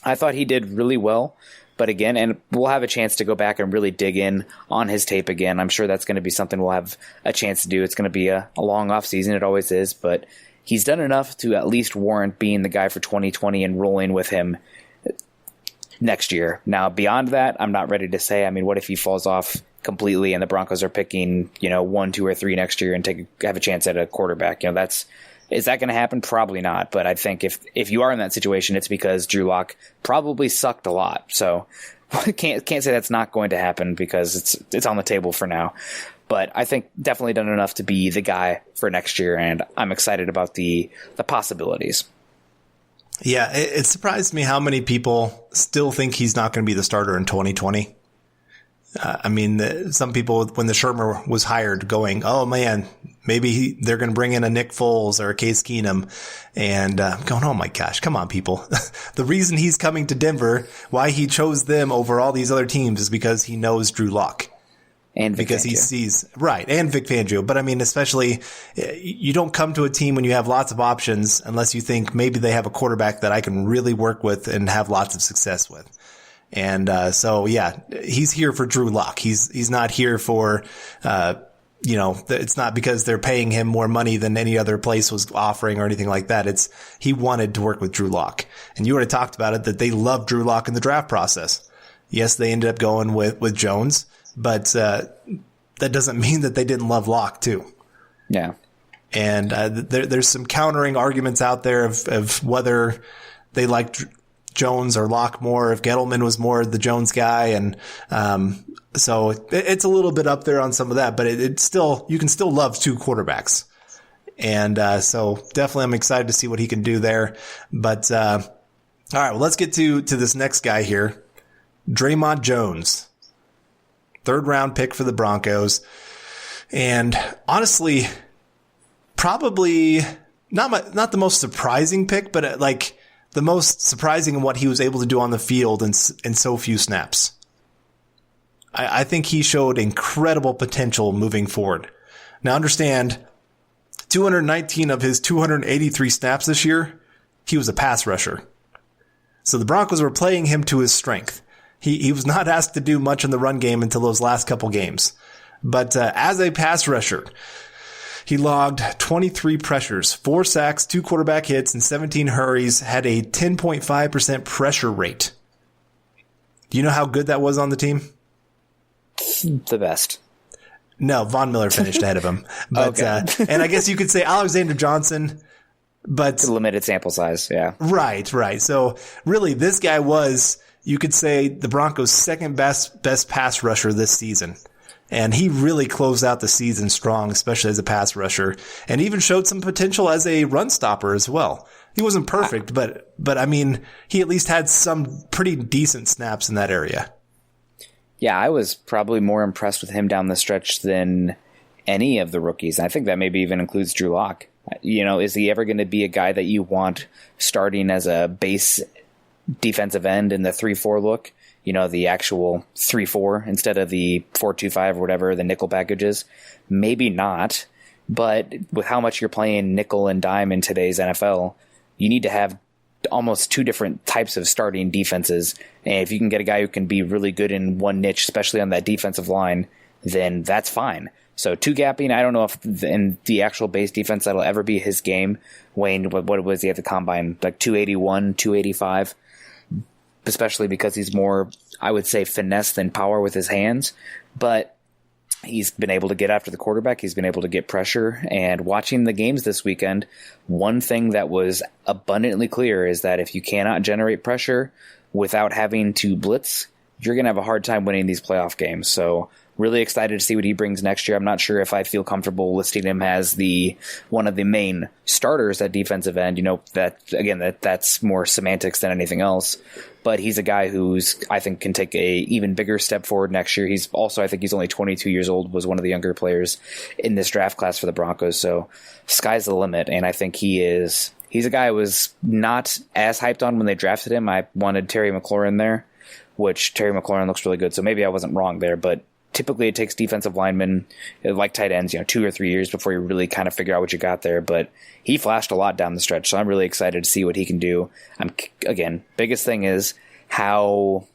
I thought he did really well. But again, and we'll have a chance to go back and really dig in on his tape again. I'm sure that's going to be something we'll have a chance to do. It's going to be a long off season. It always is. But he's done enough to at least warrant being the guy for 2020 and rolling with him next year. Now, beyond that, I'm not ready to say. What if he falls off completely and the Broncos are picking, 1, 2, or 3 next year and have a chance at a quarterback? Is that going to happen? Probably not. But I think if you are in that situation, it's because Drew Lock probably sucked a lot. So I can't say that's not going to happen because it's on the table for now. But I think definitely done enough to be the guy for next year, and I'm excited about the possibilities. Yeah, it surprised me how many people still think he's not going to be the starter in 2020. Some people, when the Shurmur was hired, going, oh man, maybe they're going to bring in a Nick Foles or a Case Keenum, and going, oh my gosh, come on, people. The reason he's coming to Denver, why he chose them over all these other teams, is because he knows Drew Lock. And Vic because Fangio. He sees, right, and Vic Fangio. But especially, you don't come to a team when you have lots of options unless you think maybe they have a quarterback that I can really work with and have lots of success with. And so, yeah, he's here for Drew Lock. He's not here for it's not because they're paying him more money than any other place was offering or anything like that. He wanted to work with Drew Lock. And you already talked about it, that they loved Drew Lock in the draft process. Yes, they ended up going with Jones, but that doesn't mean that they didn't love Lock too. Yeah. And there's some countering arguments out there of whether they liked Jones or Lock more, if Gettleman was more the Jones guy. And so it's a little bit up there on some of that, but it's still, you can still love two quarterbacks. And so definitely I'm excited to see what he can do there. But all right, well, let's get to this next guy here. Draymond Jones, 3rd round pick for the Broncos. And honestly, probably not the most surprising pick, but like the most surprising in what he was able to do on the field in so few snaps. I think he showed incredible potential moving forward. Now understand, 219 of his 283 snaps this year, he was a pass rusher. So the Broncos were playing him to his strength. He was not asked to do much in the run game until those last couple games. But as a pass rusher, he logged 23 pressures, 4 sacks, 2 quarterback hits, and 17 hurries, had a 10.5% pressure rate. Do you know how good that was on the team? The best. No, Von Miller finished ahead of him. But Okay. And I guess you could say Alexander Johnson, but It's a limited sample size, yeah. Right. So really, this guy was, you could say, the Broncos' second best pass rusher this season. And he really closed out the season strong, especially as a pass rusher, and even showed some potential as a run stopper as well. He wasn't perfect, but I mean, he at least had some pretty decent snaps in that area. Yeah, I was probably more impressed with him down the stretch than any of the rookies. I think that maybe even includes Drew Lock. Is he ever going to be a guy that you want starting as a base defensive end in the 3-4 look? The actual 3-4 instead of the 4-2-5 or whatever the nickel packages. Maybe not, but with how much you're playing nickel and dime in today's NFL, you need to have almost 2 different types of starting defenses. And if you can get a guy who can be really good in one niche, especially on that defensive line, then that's fine. So 2 gapping, I don't know if in the actual base defense that'll ever be his game. Wayne, what was he at the combine? Like 281, 285? Especially because he's more, I would say, finesse than power with his hands. But he's been able to get after the quarterback. He's been able to get pressure. And watching the games this weekend, one thing that was abundantly clear is that if you cannot generate pressure without having to blitz, you're going to have a hard time winning these playoff games. So really excited to see what he brings next year. I'm not sure if I feel comfortable listing him as one of the main starters at defensive end. That's more semantics than anything else. But he's a guy who's, I think, can take a even bigger step forward next year. He's also, I think he's only 22 years old, was one of the younger players in this draft class for the Broncos. So sky's the limit. And I think he's a guy who was not as hyped on when they drafted him. I wanted Terry McLaurin there, which Terry McLaurin looks really good. So maybe I wasn't wrong there, but typically it takes defensive linemen, like tight ends, 2 or 3 years before you really kind of figure out what you got there. But he flashed a lot down the stretch, so I'm really excited to see what he can do. Biggest thing is how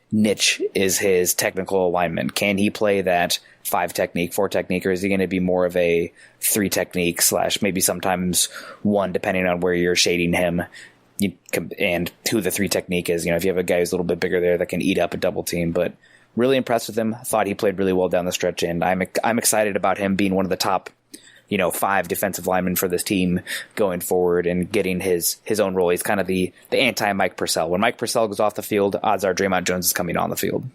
niche is his technical alignment. Can he play that 5 technique, 4 technique, or is he going to be more of a 3 technique / maybe sometimes 1, depending on where you're shading him and who the 3 technique is. If you have a guy who's a little bit bigger there that can eat up a double team, but really impressed with him. Thought he played really well down the stretch, and I'm excited about him being one of the top, 5 defensive linemen for this team going forward and getting his own role. He's kind of the anti-Mike Purcell. When Mike Purcell goes off the field, odds are Draymond Jones is coming on the field.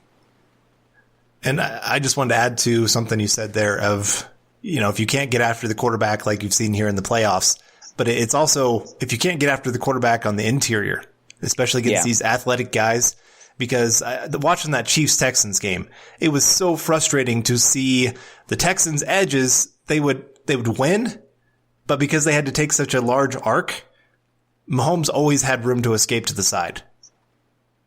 And I just wanted to add to something you said there of, if you can't get after the quarterback like you've seen here in the playoffs, but it's also if you can't get after the quarterback on the interior, especially against these athletic guys. Because watching that Chiefs-Texans game, it was so frustrating to see the Texans' edges. They would win, but because they had to take such a large arc, Mahomes always had room to escape to the side.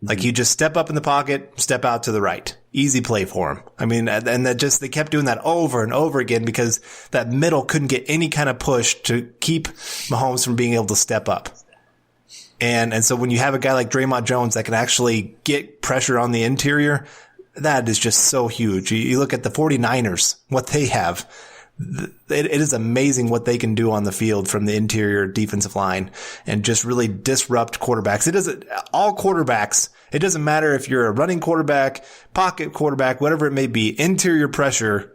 Like you just step up in the pocket, step out to the right. Easy play for him. I mean, and they kept doing that over and over again because that middle couldn't get any kind of push to keep Mahomes from being able to step up. And so when you have a guy like Draymond Jones that can actually get pressure on the interior, that is just so huge. You look at the 49ers, what they have. It is amazing what they can do on the field from the interior defensive line and just really disrupt quarterbacks. All quarterbacks, it doesn't matter if you're a running quarterback, pocket quarterback, whatever it may be, interior pressure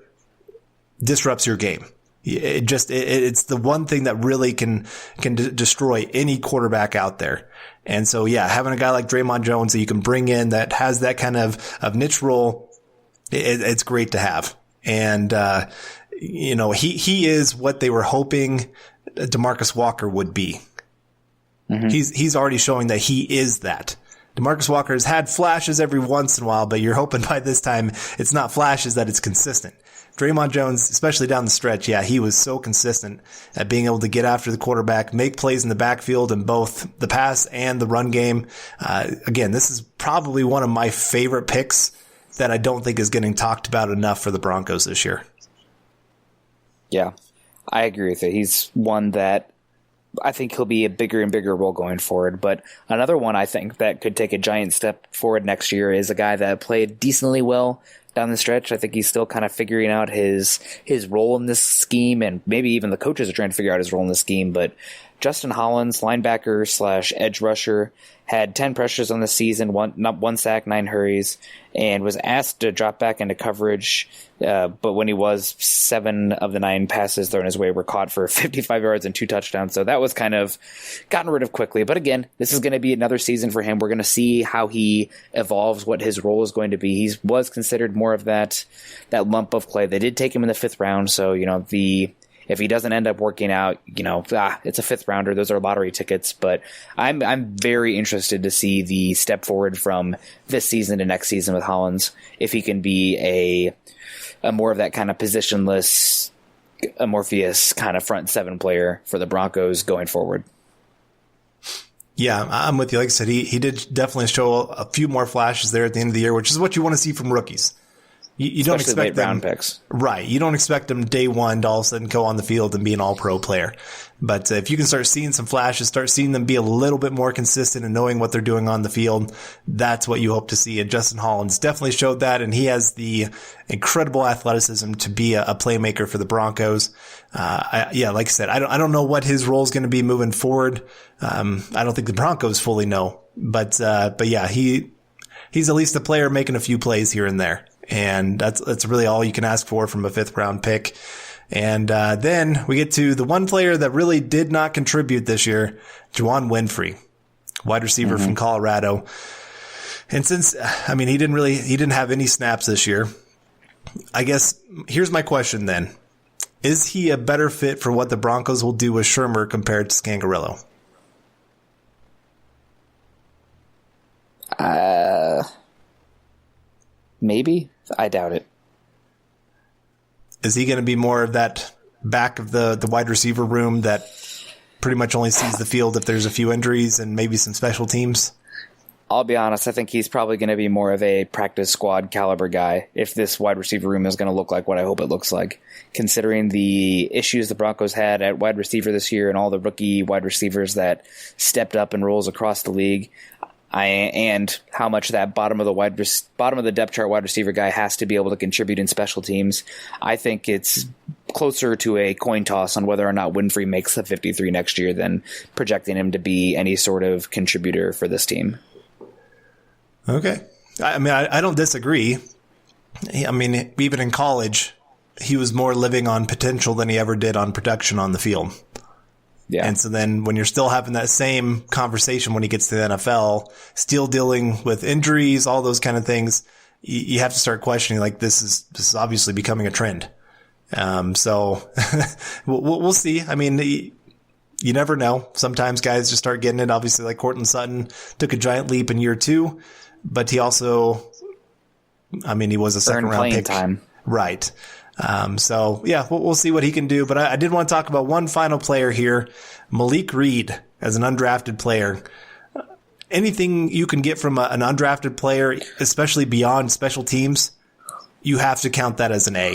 disrupts your game. It's the one thing that really can destroy any quarterback out there. And so, yeah, having a guy like Draymond Jones that you can bring in that has that kind of niche role, it's great to have. And, he is what they were hoping DeMarcus Walker would be. Mm-hmm. He's already showing that he is that. DeMarcus Walker has had flashes every once in a while, but you're hoping by this time it's not flashes, that it's consistent. Draymond Jones, especially down the stretch, yeah, he was so consistent at being able to get after the quarterback, make plays in the backfield in both the pass and the run game. Again, this is probably one of my favorite picks that I don't think is getting talked about enough for the Broncos this year. Yeah, I agree with it. He's one that I think he'll be a bigger and bigger role going forward. But another one I think that could take a giant step forward next year is a guy that played decently well down the stretch. I think he's still kind of figuring out his role in this scheme, and maybe even the coaches are trying to figure out his role in the scheme. But Justin Hollins, linebacker / edge rusher, had 10 pressures on the season, one sack, 9 hurries, and was asked to drop back into coverage. But when he was, 7 of the 9 passes thrown his way were caught for 55 yards and 2 touchdowns. So that was kind of gotten rid of quickly. But again, this is going to be another season for him. We're going to see how he evolves, what his role is going to be. He was considered more of that lump of clay. They did take him in the 5th round. So, if he doesn't end up working out, it's a 5th rounder. Those are lottery tickets. But I'm very interested to see the step forward from this season to next season with Hollins, if he can be a more of that kind of positionless, amorphous kind of front 7 player for the Broncos going forward. Yeah, I'm with you. Like I said, he did definitely show a few more flashes there at the end of the year, which is what you want to see from rookies. You don't expect them, round picks. Right. You don't expect them day one to all of a sudden go on the field and be an all-pro player. But if you can start seeing some flashes, start seeing them be a little bit more consistent and knowing what they're doing on the field, that's what you hope to see. And Justin Hollins definitely showed that, and he has the incredible athleticism to be a playmaker for the Broncos. Like I said, I don't know what his role is going to be moving forward. I don't think the Broncos fully know, but yeah, he's at least a player making a few plays here and there. And that's really all you can ask for from a 5th round pick. And then we get to the one player that really did not contribute this year, Juwan Winfrey, wide receiver from Colorado. And since, he didn't have any snaps this year. I guess here's my question then. Is he a better fit for what the Broncos will do with Shurmur compared to Scangarello? Maybe. I doubt it. Is he going to be more of that back of the wide receiver room that pretty much only sees the field if there's a few injuries and maybe some special teams? I'll be honest, I think he's probably going to be more of a practice squad caliber guy if this wide receiver room is going to look like what I hope it looks like. Considering the issues the Broncos had at wide receiver this year and all the rookie wide receivers that stepped up in roles across the league, and how much that bottom of the depth chart wide receiver guy has to be able to contribute in special teams, I think it's closer to a coin toss on whether or not Winfrey makes the 53 next year than projecting him to be any sort of contributor for this team. Okay. I don't disagree. Even in college, he was more living on potential than he ever did on production on the field. Yeah. And so then when you're still having that same conversation when he gets to the NFL, still dealing with injuries, all those kind of things, you have to start questioning, like, this is obviously becoming a trend. So we'll see. You never know. Sometimes guys just start getting it. Obviously, like Courtland Sutton took a giant leap in year 2, but he also, he was a second round pick. Time. Right. We'll see what he can do. But I did want to talk about one final player here, Malik Reed, as an undrafted player. Anything you can get from an undrafted player, especially beyond special teams, you have to count that as an A.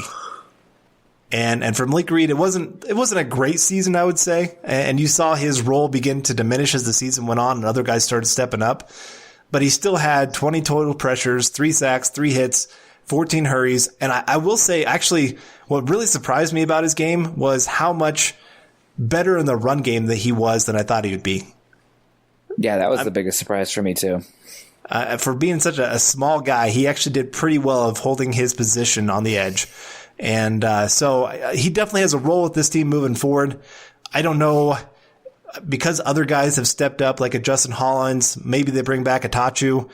And for Malik Reed, it wasn't a great season, I would say. And you saw his role begin to diminish as the season went on and other guys started stepping up. but he still had 20 total pressures, 3 sacks, 3 hits, 14 hurries. And I will say, actually, what really surprised me about his game was how much better in the run game that he was than I thought he would be. Yeah, that was the biggest surprise for me, too. For being such a small guy, he actually did pretty well of holding his position on the edge. And so he definitely has a role with this team moving forward. I don't know, because other guys have stepped up, like a Justin Hollins, maybe they bring back Atachu.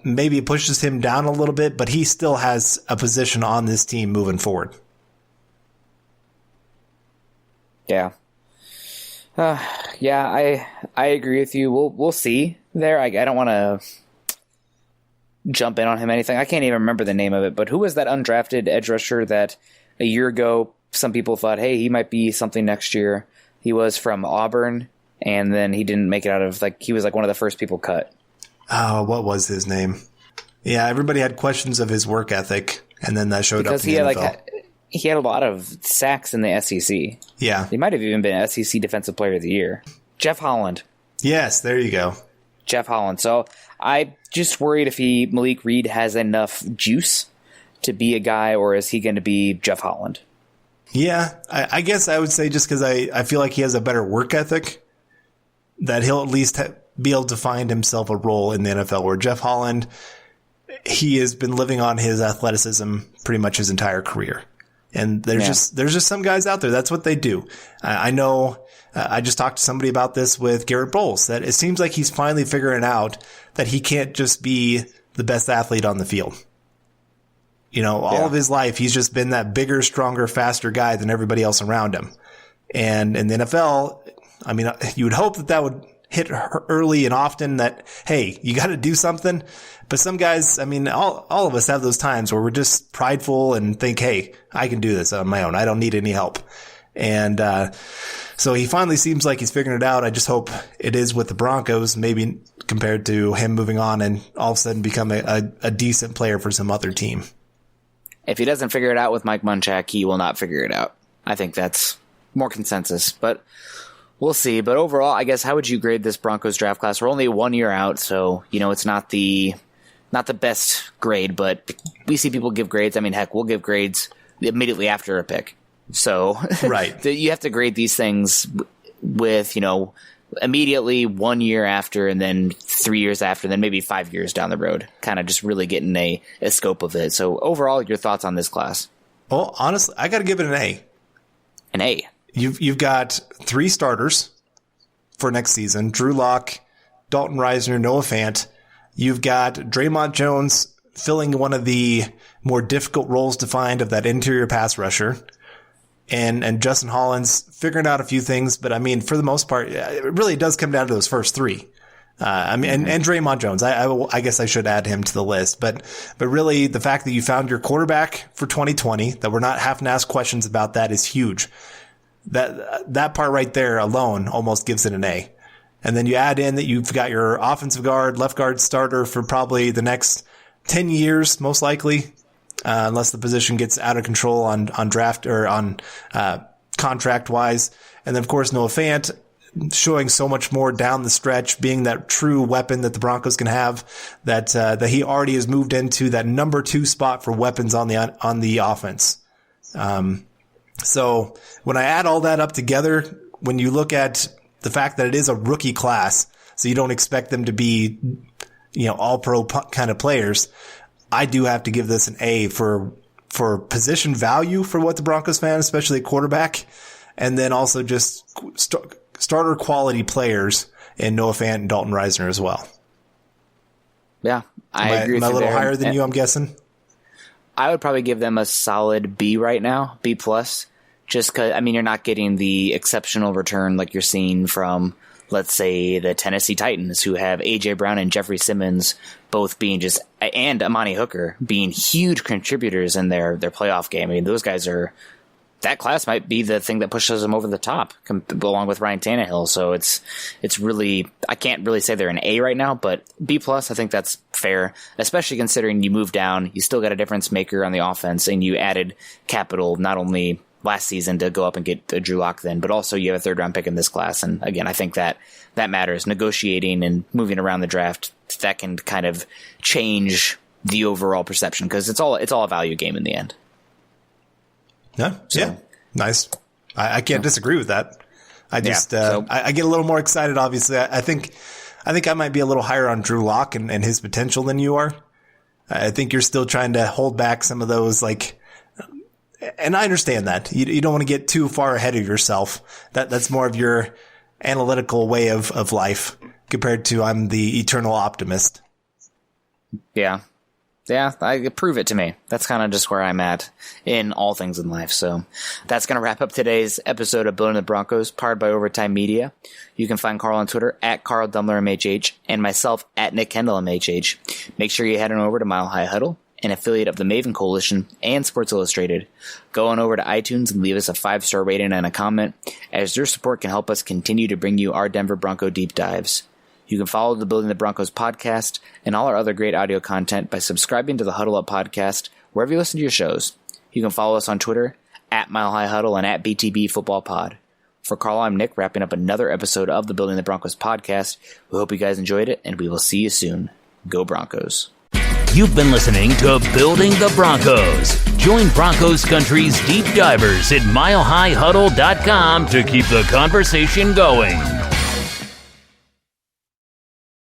Maybe it pushes him down a little bit, but he still has a position on this team moving forward. Yeah. I agree with you. We'll see there. I don't want to jump in on him anything. I can't even remember the name of it, but who was that undrafted edge rusher that a year ago some people thought, hey, he might be something next year? He was from Auburn, and then he didn't make it out of, he was one of the first people cut. Oh, what was his name? Yeah, everybody had questions of his work ethic, and then that showed up in the NFL. He had a lot of sacks in the SEC. Yeah. He might have even been SEC Defensive Player of the Year. Jeff Holland. Yes, there you go. Jeff Holland. So I just worried if Malik Reed has enough juice to be a guy, or is he going to be Jeff Holland? Yeah, I guess I would say just because I feel like he has a better work ethic, that he'll at least be able to find himself a role in the NFL, where Jeff Holland, he has been living on his athleticism pretty much his entire career. And there's just some guys out there. That's what they do. I know. I just talked to somebody about this with Garrett Bowles, that it seems like he's finally figuring out that he can't just be the best athlete on the field. All of his life, he's just been that bigger, stronger, faster guy than everybody else around him. And in the NFL, I mean, you would hope that would hit early and often, that, hey, you got to do something. But some guys, I mean, all of us have those times where we're just prideful and think, hey, I can do this on my own. I don't need any help. And so he finally seems like he's figuring it out. I just hope it is with the Broncos, maybe compared to him moving on and all of a sudden become a decent player for some other team. If he doesn't figure it out with Mike Munchak, he will not figure it out. I think that's more consensus, but we'll see. But overall, I guess, how would you grade this Broncos draft class? We're only 1 year out, so, it's not the best grade, but we see people give grades. I mean, heck, we'll give grades immediately after a pick. So right. You have to grade these things with, immediately 1 year after, and then 3 years after, and then maybe 5 years down the road, kind of just really getting a scope of it. So overall, your thoughts on this class? Well, honestly, I got to give it an A. An A. You've got 3 starters for next season: Drew Lock, Dalton Risner, Noah Fant. You've got Draymond Jones filling one of the more difficult roles to find of that interior pass rusher. And Justin Hollins figuring out a few things, but I mean, for the most part, it really does come down to those first 3. And Draymond Jones, I guess I should add him to the list, but really the fact that you found your quarterback for 2020, that we're not having to ask questions about, that is huge. That part right there alone almost gives it an A. And then you add in that you've got your offensive guard, left guard starter for probably the next 10 years, most likely. Unless the position gets out of control on draft or on contract wise. And then, of course, Noah Fant showing so much more down the stretch, being that true weapon that the Broncos can have, that he already has moved into that number 2 spot for weapons on the offense. So when I add all that up together, when you look at the fact that it is a rookie class, so you don't expect them to be, all pro kind of players, I do have to give this an A for position value for what the Broncos fan, especially at quarterback, and then also just starter quality players in Noah Fant and Dalton Risner as well. Yeah, I agree with you. Am I a little higher than you, I'm guessing? I would probably give them a solid B right now, B+, just because, you're not getting the exceptional return like you're seeing from, let's say, the Tennessee Titans, who have A.J. Brown and Jeffrey Simmons both being and Amani Hooker being huge contributors in their playoff game. Those guys that class might be the thing that pushes them over the top, along with Ryan Tannehill. So it's really, I can't really say they're an A right now, but B+, I think that's fair, especially considering you moved down, you still got a difference maker on the offense, and you added capital not only last season to go up and get Drew Lock then, but also you have a 3rd round pick in this class. And again, I think that matters. Negotiating and moving around the draft, that can kind of change the overall perception, because it's all a value game in the end. Yeah. Nice. I can't disagree with that. I just, I get a little more excited. Obviously, I think I might be a little higher on Drew Lock and his potential than you are. I think you're still trying to hold back some of those, like, and I understand that you don't want to get too far ahead of yourself. That's more of your analytical way of life compared to I'm the eternal optimist. Yeah, I prove it to me. That's kind of just where I'm at in all things in life. So that's going to wrap up today's episode of Building the Broncos, powered by Overtime Media. You can find Carl on Twitter at Carl Dumler MHH and myself at Nick Kendell MHH. Make sure you head on over to Mile High Huddle, an affiliate of the Maven Coalition and Sports Illustrated. Go on over to iTunes and leave us a 5-star rating and a comment, as your support can help us continue to bring you our Denver Bronco deep dives. You can follow the Building the Broncos podcast and all our other great audio content by subscribing to the Huddle Up podcast wherever you listen to your shows. You can follow us on Twitter at Mile High Huddle and at BTB Football Pod. For Carl, I'm Nick, wrapping up another episode of the Building the Broncos podcast. We hope you guys enjoyed it, and we will see you soon. Go Broncos. You've been listening to Building the Broncos. Join Broncos Country's deep divers at milehighhuddle.com to keep the conversation going.